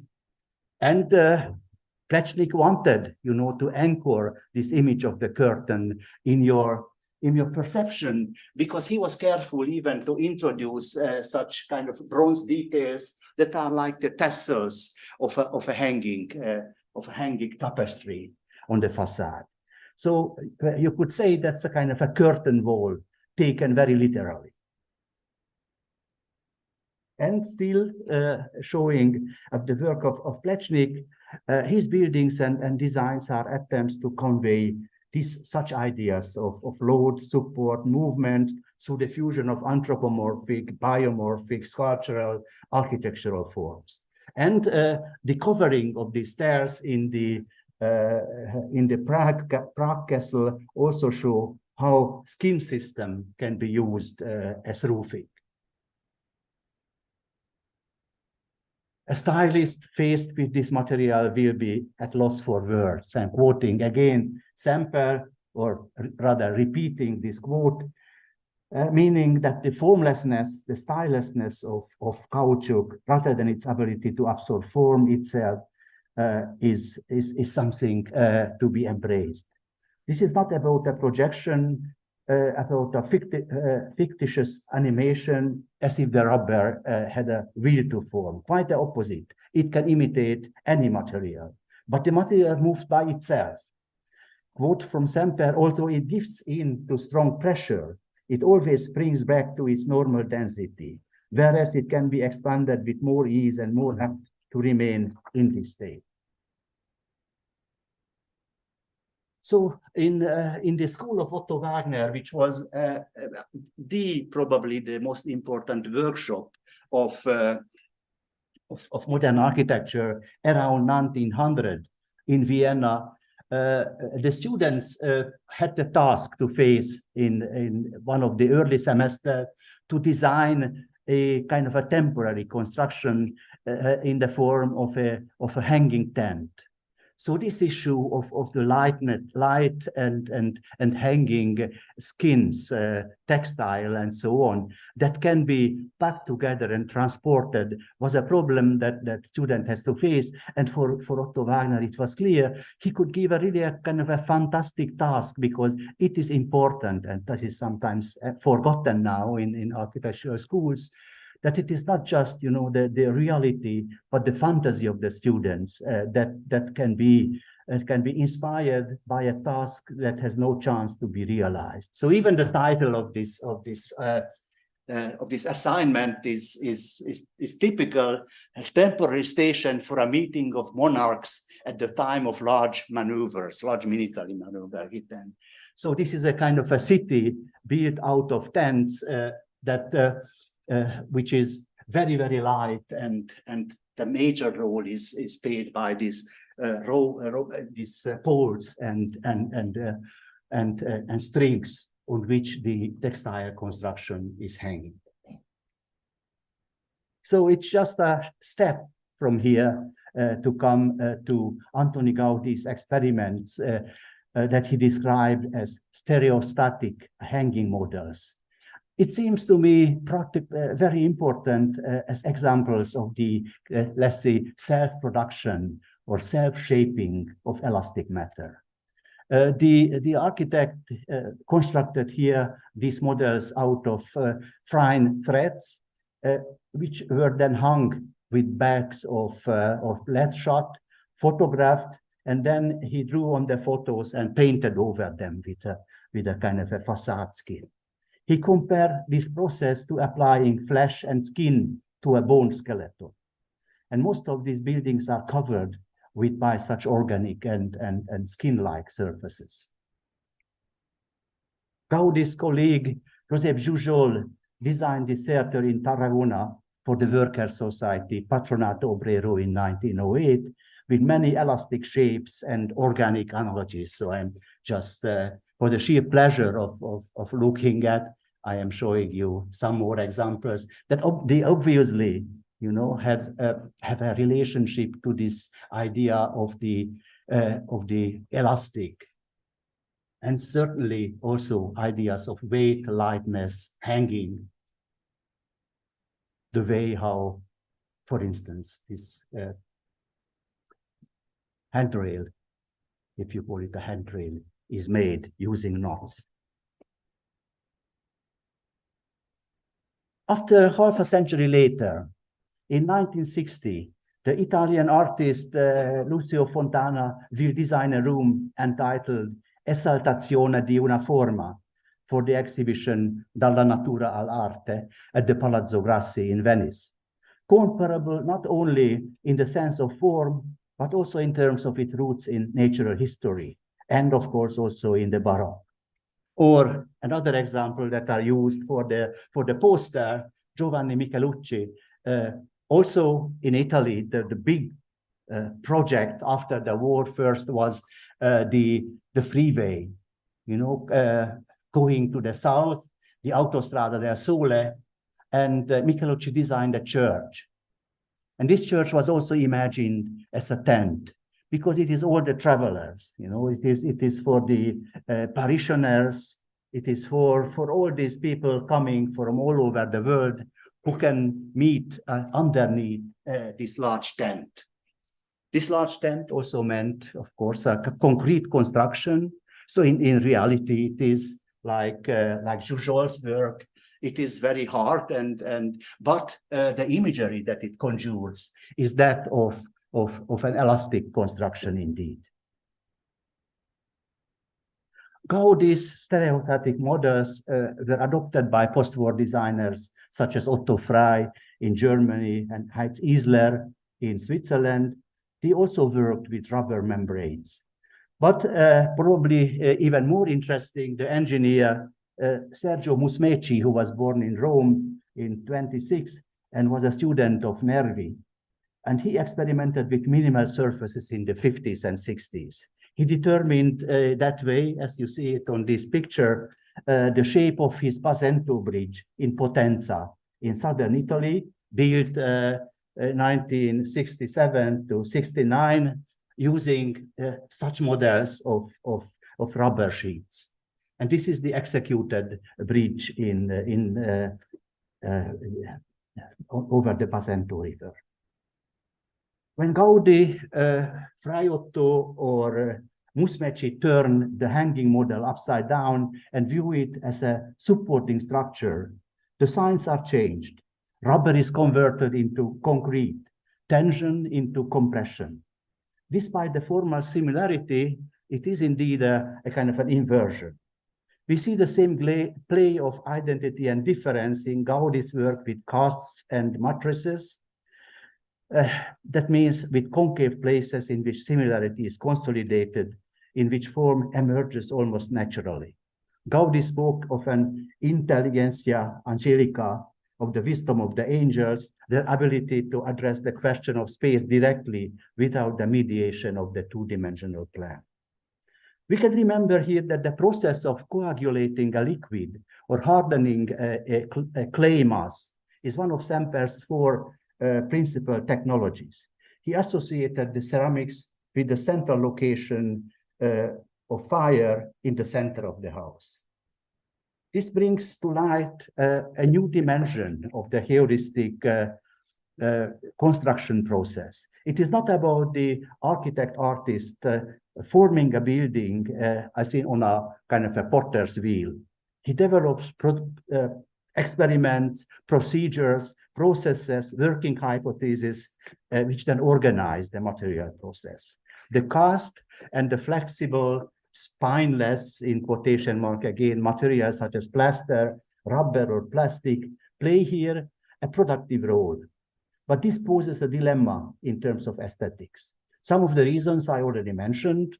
And Plečnik wanted, to anchor this image of the curtain in your perception, because he was careful even to introduce such kind of bronze details that are like the tassels of a hanging tapestry on the facade. So you could say that's a kind of a curtain wall taken very literally. And still showing the work of Plečnik, his buildings and designs are attempts to convey such ideas of load, support, movement through the fusion of anthropomorphic, biomorphic, sculptural, architectural forms. And the covering of the stairs in the Prague castle also show how skin system can be used as roofing. A stylist faced with this material will be at loss for words. I'm quoting again Semper, or rather repeating this quote, meaning that the formlessness, the stylelessness of caoutchouc, rather than its ability to absorb form itself, is something to be embraced. This is not about a projection, about a fictitious animation, as if the rubber had a will to form. Quite the opposite. It can imitate any material, but the material moves by itself. Quote from Semper, although it gives in to strong pressure, it always springs back to its normal density, whereas it can be expanded with more ease and more apt to remain in this state. So in the school of Otto Wagner, which was probably the most important workshop of modern architecture around 1900 in Vienna, the students had the task to face in one of the early semesters to design a kind of a temporary construction in the form of a hanging tent. So this issue of the light and hanging skins, textile and so on, that can be packed together and transported was a problem that student has to face. And for Otto Wagner, it was clear he could give a kind of a fantastic task, because it is important, and this is sometimes forgotten now in architectural schools, that it is not just, you know, the reality, but the fantasy of the students that can be inspired by a task that has no chance to be realized. So even the title of this assignment is typical: a temporary station for a meeting of monarchs at the time of large maneuvers, large military maneuver. So this is a kind of a city built out of tents which is very, very light, and the major role is played by these poles and strings on which the textile construction is hanging. So it's just a step from here to come to Antoni Gaudi's experiments that he described as stereostatic hanging models. It seems to me very important as examples of the, let's say, self-production or self-shaping of elastic matter. The architect constructed here these models out of fine threads, which were then hung with bags of lead shot, photographed, and then he drew on the photos and painted over them with a kind of a facade skin. He compared this process to applying flesh and skin to a bone skeleton. And most of these buildings are covered by such organic and skin-like surfaces. Gaudi's colleague, Josep Jujol, designed this theater in Tarragona for the Worker Society, Patronato Obrero, in 1908, with many elastic shapes and organic analogies. So I'm just, for the sheer pleasure of looking at, I am showing you some more examples that they obviously, you know, have a relationship to this idea of the elastic, and certainly also ideas of weight, lightness, hanging. The way how, for instance, this handrail, if you call it a handrail, is made using knots. After half a century later, in 1960, the Italian artist Lucio Fontana will design a room entitled Esaltazione di una forma for the exhibition Dalla Natura all'Arte at the Palazzo Grassi in Venice, comparable not only in the sense of form, but also in terms of its roots in natural history, and of course also in the Baroque. Or another example that are used for the poster, Giovanni Michelucci, also in Italy, the big project after the war first was the freeway, you know, going to the south, the Autostrada del Sole, and Michelucci designed a church. And this church was also imagined as a tent, because it is all the travelers, you know, it is for the parishioners, it is for all these people coming from all over the world who can meet underneath this large tent. This large tent also meant, of course, a concrete construction. So in reality, it is like Jujol's work. It is very hard, but the imagery that it conjures is that of an elastic construction indeed. Gaudi's stereostatic models were adopted by post-war designers such as Otto Frey in Germany and Heinz Isler in Switzerland. He also worked with rubber membranes. But probably even more interesting, the engineer Sergio Musmeci, who was born in Rome in 1926 and was a student of Nervi. And he experimented with minimal surfaces in the 50s and 60s. He determined that way, as you see it on this picture, the shape of his Pasento bridge in Potenza in southern Italy, built 1967 to 69, using such models of rubber sheets. And this is the executed bridge over the Basento River. When Gaudi, Fraiotto, or Musmeci turned the hanging model upside down and view it as a supporting structure, the signs are changed. Rubber is converted into concrete, tension into compression. Despite the formal similarity, it is indeed a kind of an inversion. We see the same play of identity and difference in Gaudi's work with casts and matrices. That means with concave places in which similarity is consolidated, in which form emerges almost naturally. Gaudi spoke of an intelligentsia angelica, of the wisdom of the angels, their ability to address the question of space directly without the mediation of the two-dimensional plan. We can remember here that the process of coagulating a liquid or hardening a clay mass is one of Semper's four principal technologies. He associated the ceramics with the central location of fire in the center of the house. This brings to light a new dimension of the heuristic construction process. It is not about the architect-artist forming a building as in on a kind of a potter's wheel. He develops experiments, procedures, processes, working hypotheses, which then organize the material process. The cast and the flexible, spineless, in quotation mark again, materials such as plaster, rubber, or plastic play here a productive role. But this poses a dilemma in terms of aesthetics. Some of the reasons I already mentioned,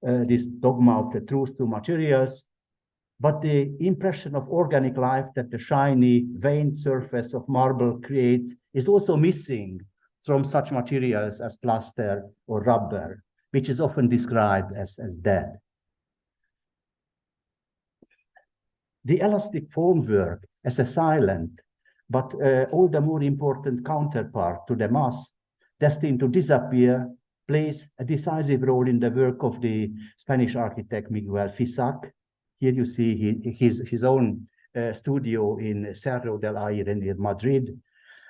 this dogma of the truth to materials, but the impression of organic life that the shiny, veined surface of marble creates is also missing from such materials as plaster or rubber, which is often described as dead. The elastic formwork as a silent, but all the more important counterpart to the mass destined to disappear plays a decisive role in the work of the Spanish architect Miguel Fisac. Here you see his own studio in Cerro del Aire near Madrid,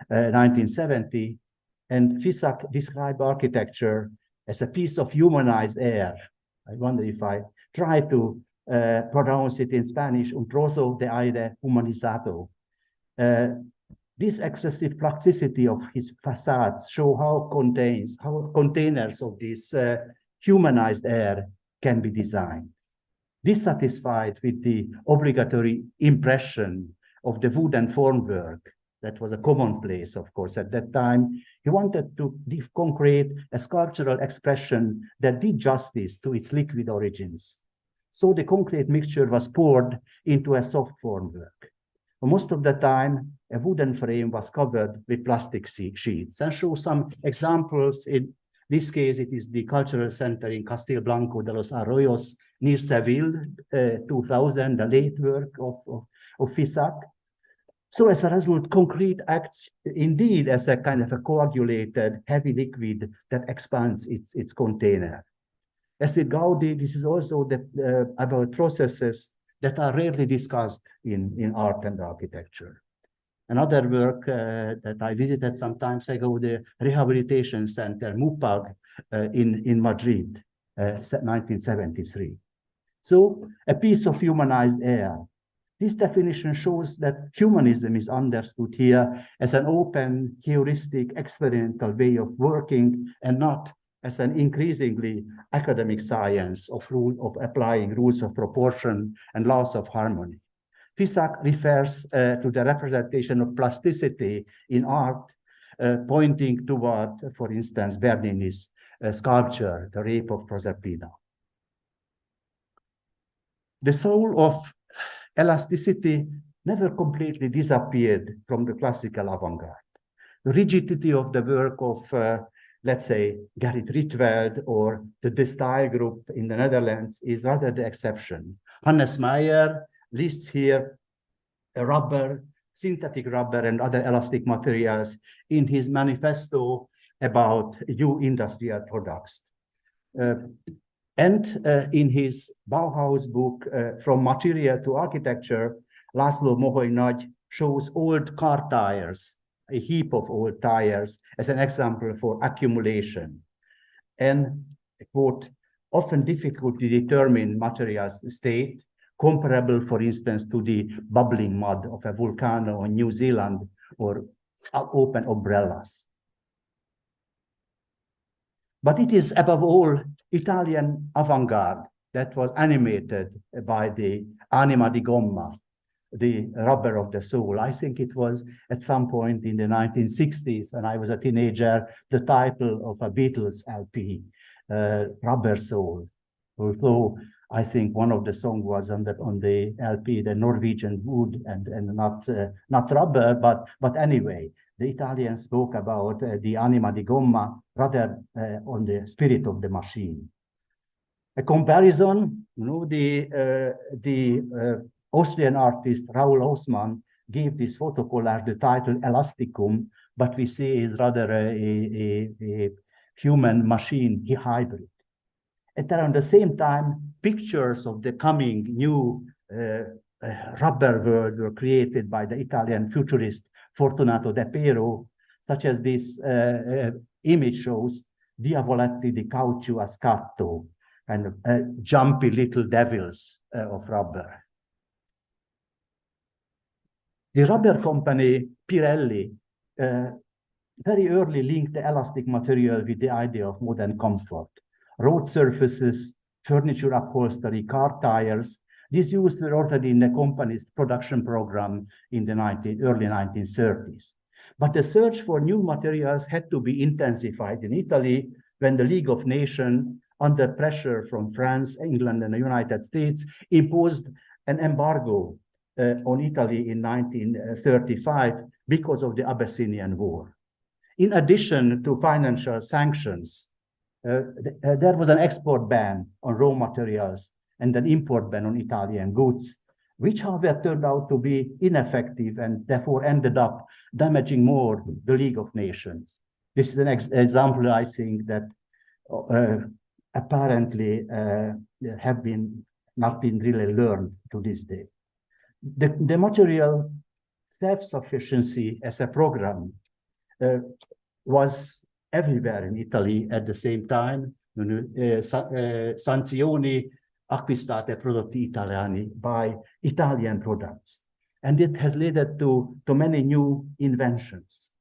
1970. And Fisac described architecture as a piece of humanized air. I wonder if I try to pronounce it in Spanish, un trozo de aire humanizado. This excessive plasticity of his facades show how containers of this humanized air can be designed. Dissatisfied with the obligatory impression of the wooden formwork that was a commonplace, of course, at that time, he wanted to give concrete a sculptural expression that did justice to its liquid origins. So the concrete mixture was poured into a soft formwork. Most of the time, a wooden frame was covered with plastic sheets. And show some examples. In this case, it is the Cultural Center in Castilblanco de los Arroyos near Seville, 2000, the late work of Fisac. So as a result, concrete acts indeed as a kind of a coagulated heavy liquid that expands its container. As with Gaudi, this is also about processes that are rarely discussed in art and architecture. Another work that I visited some time ago, the Rehabilitation Center, MUPAG, in Madrid, 1973. So a piece of humanized air. This definition shows that humanism is understood here as an open, heuristic, experimental way of working and not as an increasingly academic science of applying rules of proportion and laws of harmony. Fisac refers to the representation of plasticity in art, pointing toward, for instance, Bernini's sculpture, The Rape of Proserpina. The soul of elasticity never completely disappeared from the classical avant-garde. The rigidity of the work of let's say, Gerrit Rietveld or the De Stijl group in the Netherlands is rather the exception. Hannes Meyer lists here rubber, synthetic rubber, and other elastic materials in his manifesto about new industrial products. In his Bauhaus book, From Material to Architecture, László Moholy Nagy shows old car tires, a heap of old tires, as an example for accumulation. And, quote, often difficult to determine materials state, comparable, for instance, to the bubbling mud of a volcano in New Zealand or open umbrellas. But it is above all Italian avant-garde that was animated by the anima di gomma, the rubber of the soul. I think it was at some point in the 1960s, when I was a teenager, the title of a Beatles LP, Rubber Soul. Although I think one of the songs was on the LP, the Norwegian wood and not rubber, but anyway, the Italians spoke about the anima di gomma rather on the spirit of the machine. A comparison, you know, the Austrian artist Raoul Haussmann gave this photo collage the title Elasticum, but we see is rather a human-machine hybrid. And around the same time, pictures of the coming new rubber world were created by the Italian futurist Fortunato De Pero, such as this image shows Diavoletti di Cauccio a Scatto, and jumpy little devils of rubber. The rubber company Pirelli very early linked the elastic material with the idea of modern comfort. Road surfaces, furniture upholstery, car tires, these used were already in the company's production program in the early 1930s. But the search for new materials had to be intensified in Italy when the League of Nations, under pressure from France, England, and the United States, imposed an embargo on Italy in 1935 because of the Abyssinian War. In addition to financial sanctions, there was an export ban on raw materials and an import ban on Italian goods, which however turned out to be ineffective and therefore ended up damaging more the League of Nations. This is an example, I think, that apparently have not been really learned to this day. The material self-sufficiency as a program was everywhere in Italy at the same time. Sanzioni acquistate prodotti italiani, by Italian products. And it has led to many new inventions.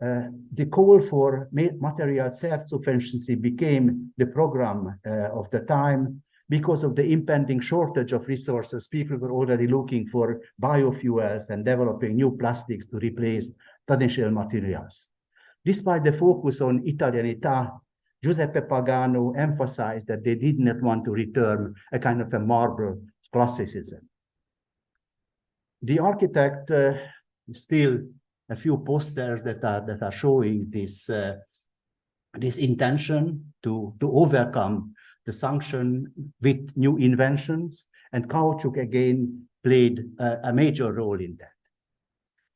The call for material self-sufficiency became the program of the time. Because of the impending shortage of resources, people were already looking for biofuels and developing new plastics to replace traditional materials. Despite the focus on Italianità, Giuseppe Pagano emphasized that they did not want to return a kind of a marble classicism. The architect, still a few posters that are showing this intention to overcome the sanction with new inventions, and caoutchouc again played a major role in that.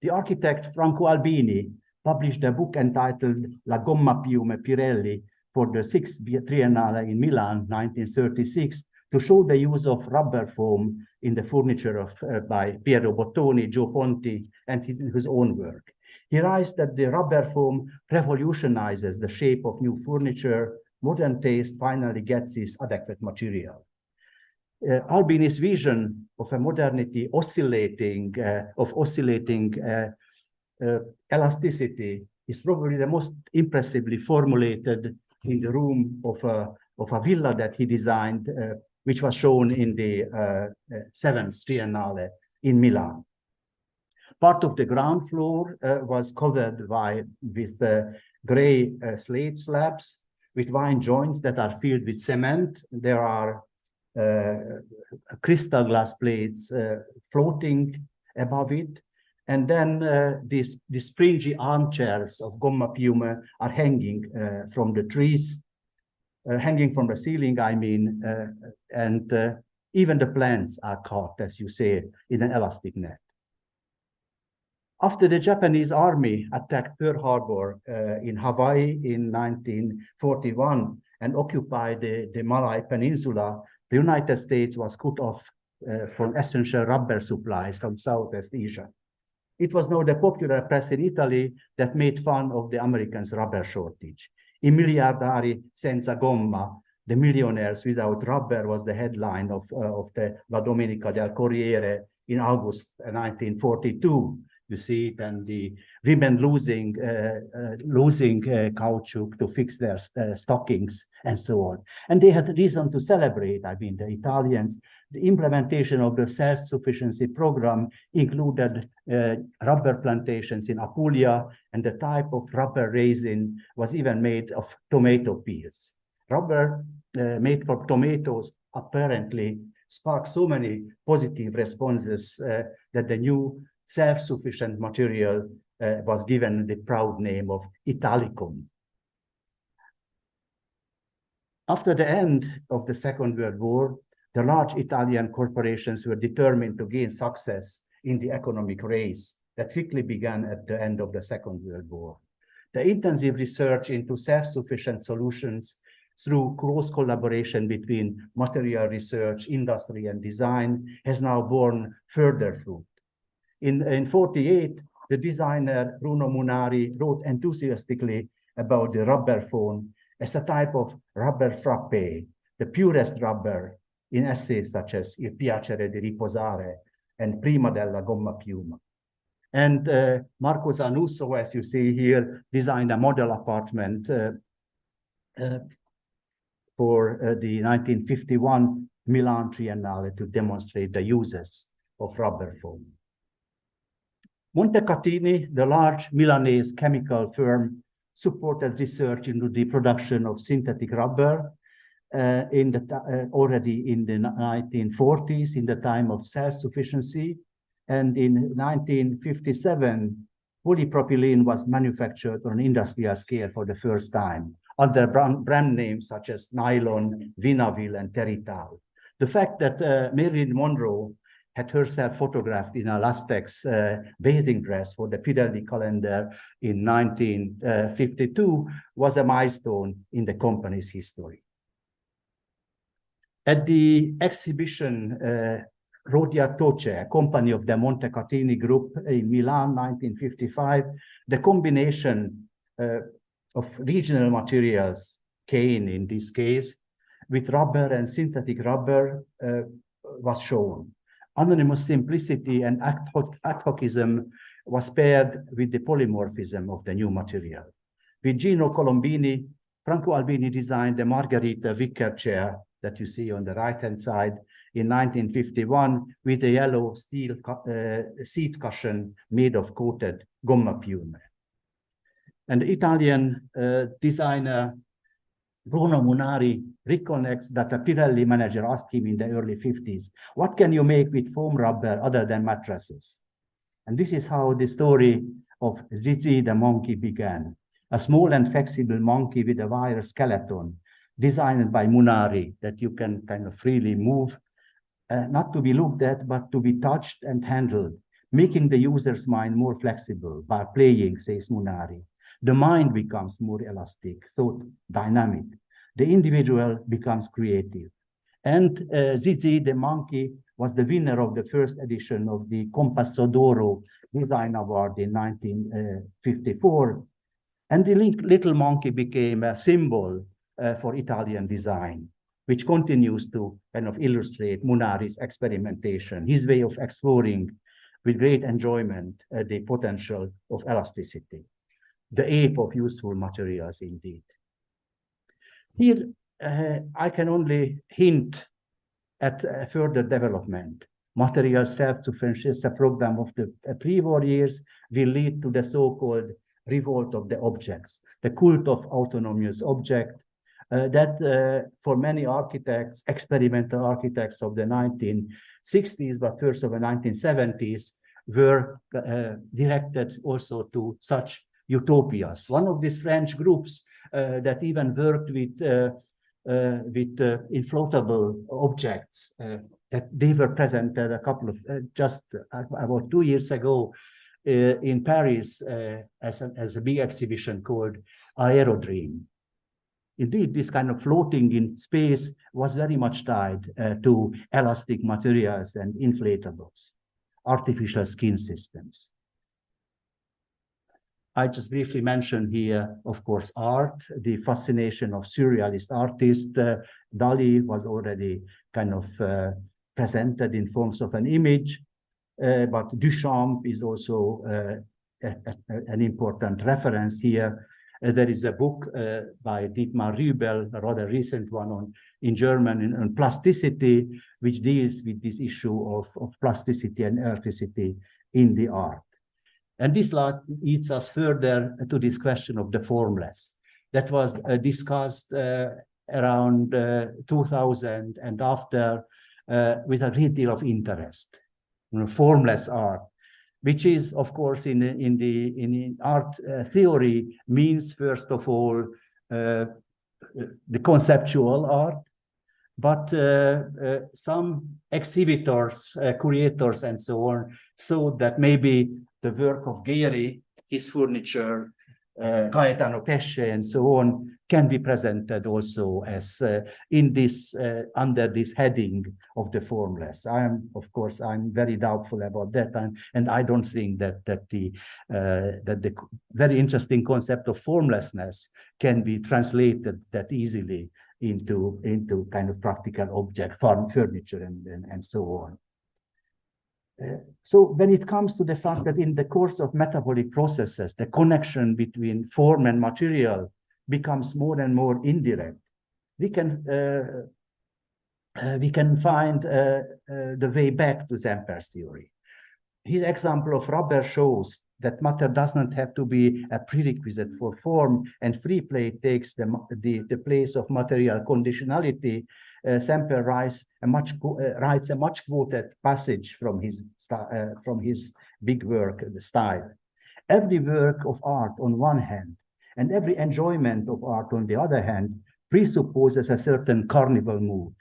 The architect Franco Albini published a book entitled La Gomma Piume Pirelli for the 6th Triennale in Milan, 1936, to show the use of rubber foam in the furniture of by Piero Bottoni, Joe Ponti, and his own work. He writes that the rubber foam revolutionizes the shape of new furniture. Modern taste finally gets this adequate material. Albini's vision of a modernity oscillating elasticity is probably the most impressively formulated in the room of a villa that he designed, which was shown in the 7th Triennale in Milan. Part of the ground floor was covered with gray slate slabs with wine joints that are filled with cement. There are crystal glass plates floating above it. And then these springy armchairs of Gomma Piume are hanging from the trees, hanging from the ceiling, I mean, and even the plants are caught, as you say, in an elastic net. After the Japanese army attacked Pearl Harbor in Hawaii in 1941, and occupied the Malay Peninsula, the United States was cut off from essential rubber supplies from Southeast Asia. It was now the popular press in Italy that made fun of the Americans' rubber shortage. I miliardari senza gomma, the millionaires without rubber, was the headline of the La Domenica del Corriere in August 1942. You see it, and the women losing caoutchouc to fix their stockings and so on. And they had reason to celebrate. I mean, the Italians, the implementation of the self-sufficiency program included rubber plantations in Apulia, and the type of rubber resin was even made of tomato peels. Rubber made for tomatoes apparently sparked so many positive responses that the new self-sufficient material was given the proud name of Italicum. After the end of the Second World War, the large Italian corporations were determined to gain success in the economic race that quickly began at the end of the Second World War. The intensive research into self-sufficient solutions through close collaboration between material research, industry, and design has now borne further fruit. In 1948, the designer Bruno Munari wrote enthusiastically about the rubber phone as a type of rubber frappe, the purest rubber, in essays such as Il piacere di riposare and Prima della gomma piuma. And Marco Zanusso, as you see here, designed a model apartment for the 1951 Milan Triennale to demonstrate the uses of rubber foam. Montecatini, the large Milanese chemical firm, supported research into the production of synthetic rubber already in the 1940s, in the time of self-sufficiency. And in 1957, polypropylene was manufactured on an industrial scale for the first time, under brand names such as Nylon, Vinavil, and Terital. The fact that Marilyn Monroe had herself photographed in a latex bathing dress for the Pirelli calendar in 1952 was a milestone in the company's history. At the exhibition Rodia Toce, a company of the Montecatini Group in Milan, 1955, the combination of regional materials, cane in this case, with rubber and synthetic rubber was shown. Anonymous simplicity and ad hocism was paired with the polymorphism of the new material. With Gino Colombini, Franco Albini designed the Margherita wicker chair that you see on the right-hand side in 1951 with a yellow steel seat cushion made of coated gomma piume. And the Italian designer Bruno Munari recollects that a Pirelli manager asked him in the early 50s, what can you make with foam rubber other than mattresses? And this is how the story of Zizi the monkey began, a small and flexible monkey with a wire skeleton designed by Munari that you can kind of freely move, not to be looked at, but to be touched and handled, making the user's mind more flexible by playing, says Munari. The mind becomes more elastic, so dynamic. The individual becomes creative. And Zizi, the monkey, was the winner of the first edition of the Compasso d'Oro Design Award in 1954. And the little monkey became a symbol for Italian design, which continues to kind of illustrate Munari's experimentation, his way of exploring with great enjoyment the potential of elasticity. The ape of useful materials, indeed. Here, I can only hint at further development. Material self-sufficiency program of the pre-war years will lead to the so-called revolt of the objects, the cult of autonomous object that for many architects, experimental architects of the 1960s, but first of the 1970s, were directed also to such utopias. One of these French groups that even worked with inflatable objects that they were presented a couple of just about 2 years ago in Paris as a big exhibition called Aerodream. indeed, this kind of floating in space was very much tied to elastic materials and inflatables, artificial skin systems. I just briefly mentioned here, of course, art, the fascination of surrealist artists. Dali was already kind of presented in forms of an image, but Duchamp is also an important reference here. There is a book by Dietmar Rübel, a rather recent one in German on plasticity, which deals with this issue of plasticity and elasticity in the art. And this leads us further to this question of the formless. That was discussed around 2000 and after with a great deal of interest. Formless art, which is, of course, in art theory, means, first of all, the conceptual art, but some exhibitors, curators, and so on, thought that maybe the work of Gehry, his furniture, Gaetano Pesce, and so on, can be presented also as in this under this heading of the formless. Of course, I'm very doubtful about that, and I don't think that the very interesting concept of formlessness can be translated that easily into kind of practical object, furniture, and so on. So when it comes to the fact that in the course of metabolic processes, the connection between form and material becomes more and more indirect, we can find the way back to Semper's theory. His example of rubber shows that matter does not have to be a prerequisite for form, and free play takes the place of material conditionality. Semper writes a much quoted passage from his big work, The Style. Every work of art on one hand, and every enjoyment of art on the other hand, presupposes a certain carnival mood.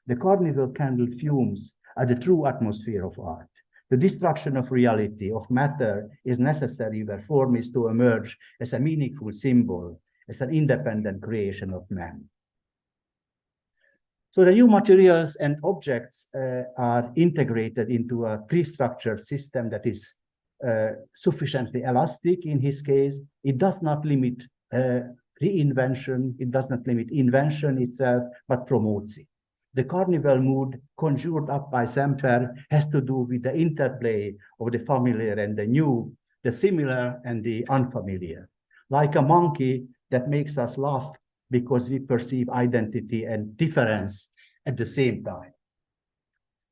The carnival candle fumes are the true atmosphere of art. The destruction of reality, of matter, is necessary where form is to emerge as a meaningful symbol, as an independent creation of man. So the new materials and objects are integrated into a pre-structured system that is sufficiently elastic in his case. It does not limit reinvention, it does not limit invention itself, but promotes it. The carnival mood conjured up by Semper has to do with the interplay of the familiar and the new, the similar and the unfamiliar. Like a monkey that makes us laugh because we perceive identity and difference at the same time.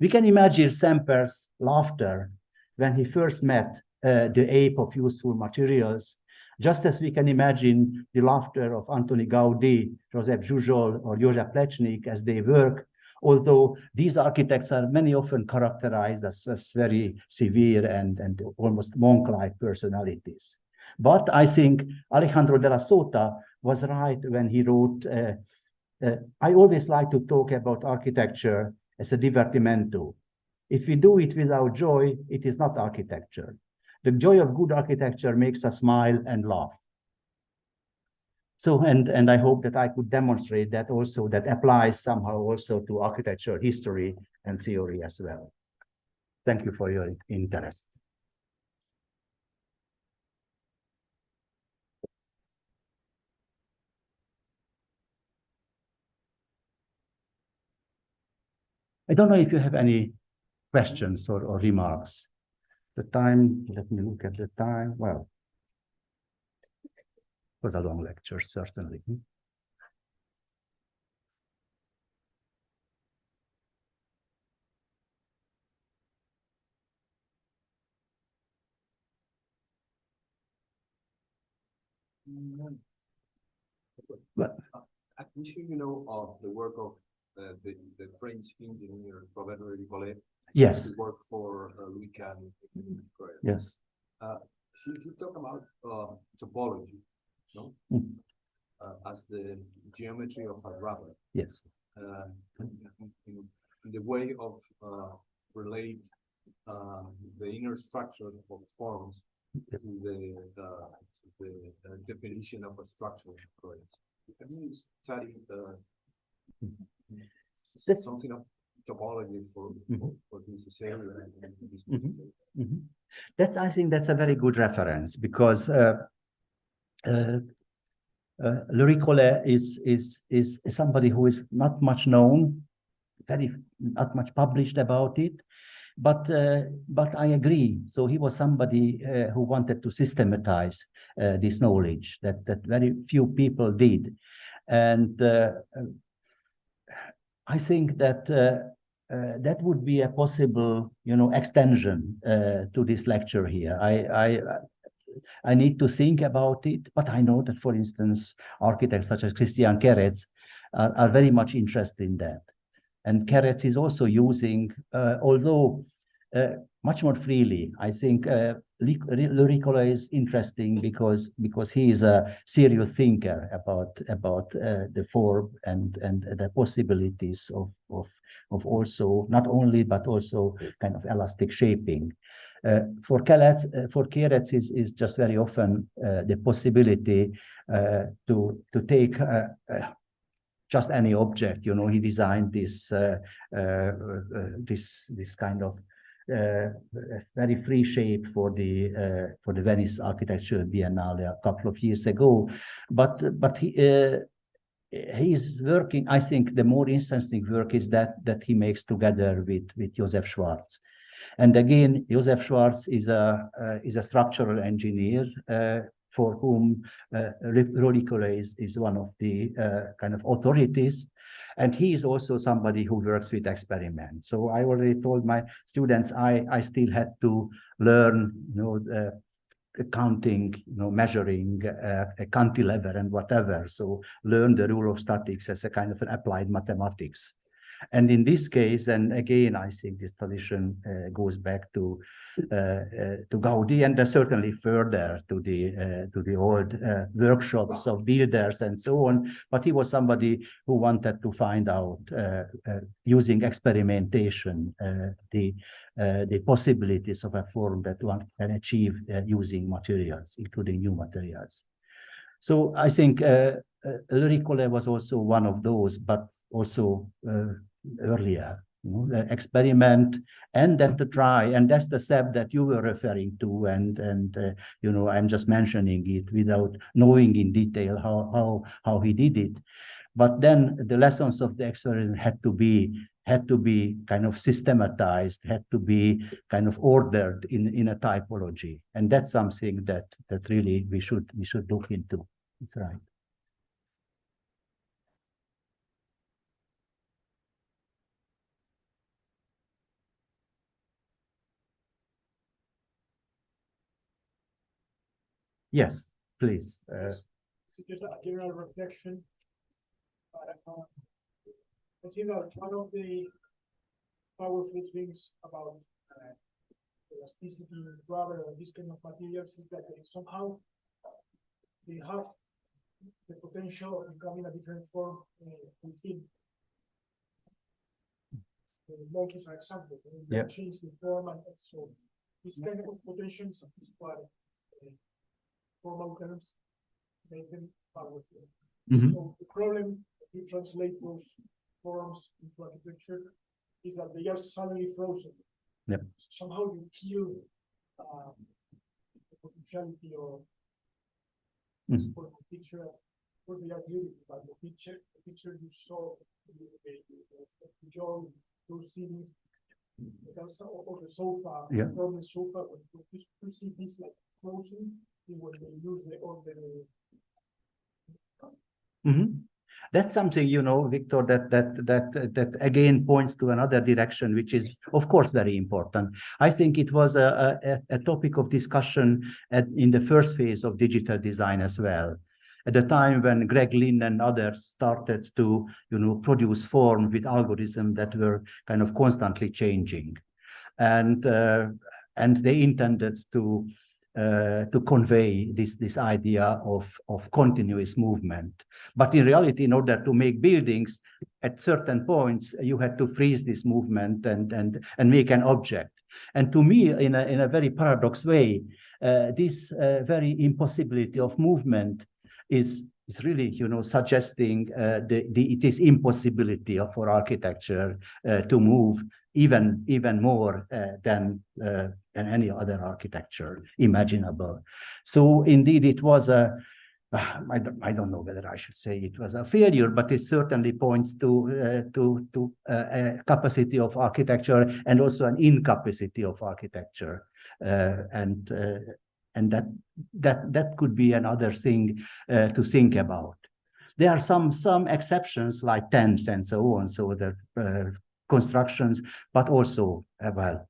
We can imagine Semper's laughter when he first met the ape of useful materials, just as we can imagine the laughter of Antoni Gaudí, Josep Jujol, or Jožef Plečnik as they work, although these architects are many often characterized as very severe and almost monk-like personalities. But I think Alejandro de la Sota was right when he wrote, I always like to talk about architecture as a divertimento. If we do it without joy, it is not architecture. The joy of good architecture makes us smile and laugh. So, and I hope that I could demonstrate that also, that applies somehow also to architecture history and theory as well. Thank you for your interest. I don't know if you have any questions or remarks. The time, let me look at the time. Well, it was a long lecture, certainly. But I'm sure you know of the work of the French engineer Robert Rigolet. yes, He worked for Louis Kahn. yes. He talked about topology, no? As the geometry of a rubber. Yes. In the way of relate the inner structure of forms to the definition of a structure. have you studied That's- something of topology for this area? And this I think that's a very good reference, because Louis Collet is somebody who is not much known, not much published about it, but I agree. So he was somebody who wanted to systematize this knowledge that very few people did, and I think that that would be a possible, extension to this lecture here. I need to think about it, but I know that, for instance, architects such as Christian Keretz are very much interested in that. And Keretz is also using, although much more freely, I think Louis Collet is interesting because he is a serious thinker about the form and the possibilities of also not only but also kind of elastic shaping. For Keretz is just very often the possibility to take just any object. He designed this this kind of very free shape for the Venice Architectural Biennale a couple of years ago, but he is working. I think the more interesting work is that he makes together with Josef Schwarz. And again, Josef Schwarz is a structural engineer for whom Louis Collet is one of the kind of authorities. And he is also somebody who works with experiments. So I already told my students I still had to learn, counting, measuring a cantilever and whatever. So learn the rule of statics as a kind of an applied mathematics. And in this case, and again, I think this tradition goes back to Gaudi, and certainly further to the old workshops of builders and so on. But he was somebody who wanted to find out, using experimentation, the possibilities of a form that one can achieve using materials, including new materials. So I think Louis Collet was also one of those, but also earlier, experiment and then to try, and that's the step that you were referring to, and I'm just mentioning it without knowing in detail how he did it. But then the lessons of the experiment had to be kind of systematized, had to be kind of ordered in a typology, and that's something that really we should look into. That's right. Yes, please. It's just a general reflection. I think that one of the powerful things about elasticity in rubber and this kind of materials is that somehow they have the potential of becoming a different form within. The monkeys are example. They change the form, and so this kind of potentials is what formal terms make them powerful. So the problem if you translate those forms into architecture is that they are suddenly frozen. Yep. Somehow you kill the potentiality of for the picture. For the beautiful, but the picture you saw, the joy, those scenes, or the sofa, from the sofa, when you see this like frozen, when they use the order. That's something, Victor, that again points to another direction, which is, of course, very important. I think it was a topic of discussion in the first phase of digital design as well. At the time when Greg Lynn and others started to, produce form with algorithms that were kind of constantly changing, and they intended to convey this idea of continuous movement. But in reality, in order to make buildings, at certain points, you had to freeze this movement and make an object. And to me, in a very paradox way, this very impossibility of movement is is really, suggesting it is impossibility for architecture to move even more than any other architecture imaginable. So indeed, it was I don't know whether I should say it was a failure, but it certainly points to a capacity of architecture and also an incapacity of architecture, and that could be another thing to think about. There are some exceptions like tents and so on, so the constructions, but also well,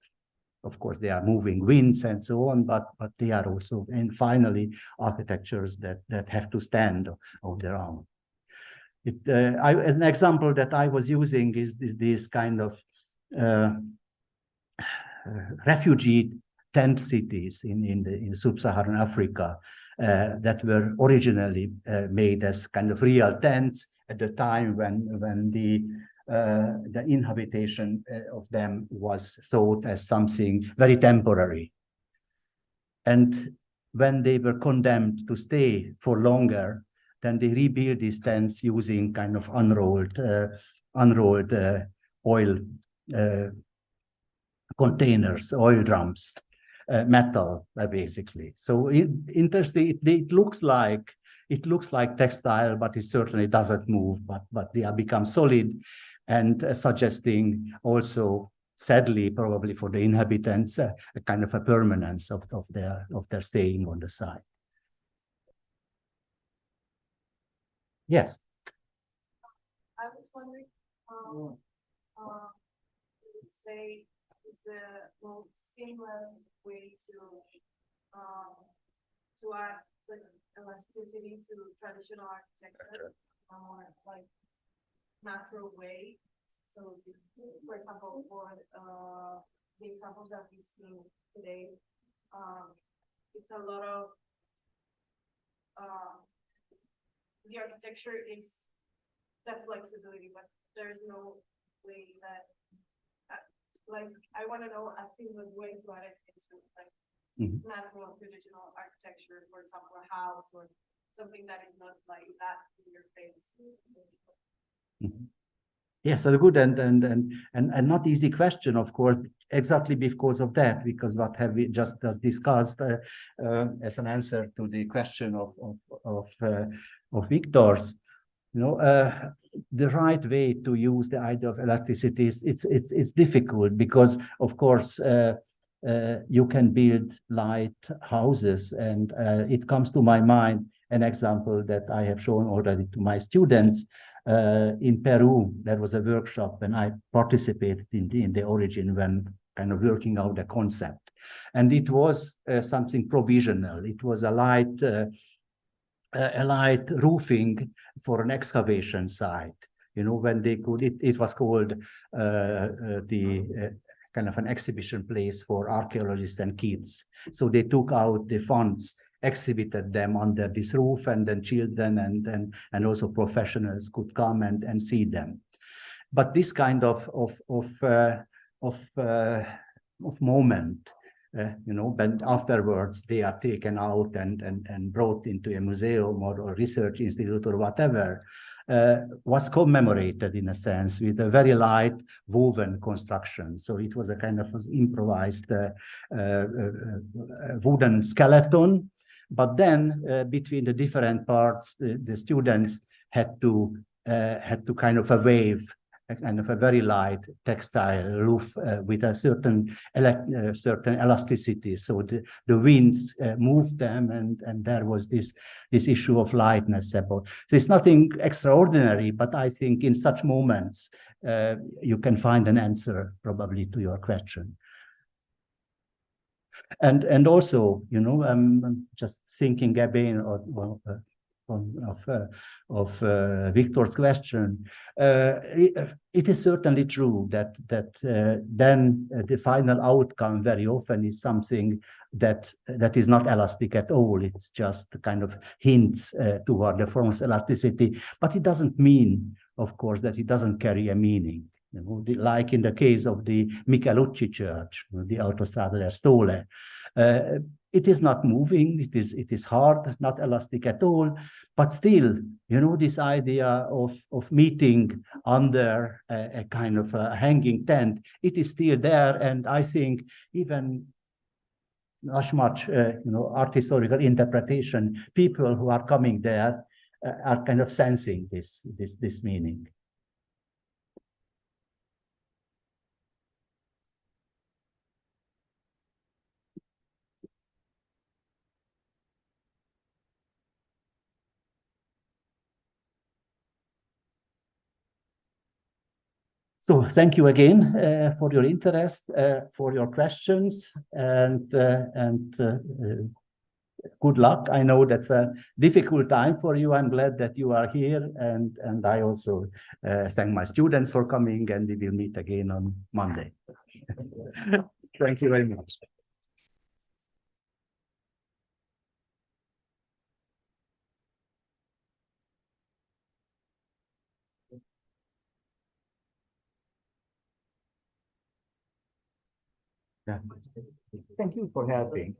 of course, they are moving winds and so on, but they are also, and finally, architectures that have to stand on their own. As an example that I was using is this kind of refugee tent cities in sub-Saharan Africa that were originally made as kind of real tents at the time when the inhabitation of them was thought as something very temporary. And when they were condemned to stay for longer, then they rebuilt these tents using kind of unrolled oil containers, oil drums, metal, basically. So interesting. It looks like textile, but it certainly doesn't move. But they have become solid, and suggesting also, sadly, probably for the inhabitants, a kind of a permanence of their staying on the site. Yes. I was wondering, say is the most seamless way to add like elasticity to traditional architecture, like natural way. So, for example, for the examples that we've seen today, it's a lot of the architecture is that flexibility, but there's no way that like I want to know a single way to add it into like natural traditional architecture, for example, a house or something that is not like that in your face. Yes, a good and not easy question, of course, exactly because of that, because what have we just discussed as an answer to the question of Victor's, the right way to use the idea of elasticity is it's difficult because, of course, you can build light houses, and it comes to my mind an example that I have shown already to my students. In Peru, there was a workshop and I participated in the origin when kind of working out the concept. And it was something provisional. It was a light roofing for an excavation site. When they could, it was called the kind of an exhibition place for archaeologists and kids. So they took out the funds, exhibited them under this roof, and then children and also professionals could come and see them. But this kind of moment, when afterwards they are taken out and brought into a museum or research institute or whatever, was commemorated in a sense with a very light woven construction. So it was a kind of improvised wooden skeleton. But then between the different parts, the students had to kind of wave kind of a very light textile roof with a certain elasticity. So the winds moved them, and there was this issue of lightness about. So it's nothing extraordinary, but I think in such moments you can find an answer probably to your question. And also, I'm just thinking again of Victor's question. It is certainly true that then the final outcome very often is something that is not elastic at all. It's just kind of hints toward the form's elasticity, but it doesn't mean, of course, that it doesn't carry a meaning. Like in the case of the Michelucci Church, the Autostrada del Sole, It is not moving, it is hard, not elastic at all, but still, you know, this idea of meeting under a kind of a hanging tent, it is still there, and I think even not much, you know, art historical interpretation, people who are coming there are kind of sensing this meaning. So thank you again for your interest, for your questions, and good luck. I know that's a difficult time for you. I'm glad that you are here, and I also thank my students for coming, and we will meet again on Monday. Thank you very much. Yeah. Thank you for helping.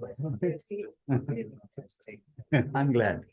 I'm glad.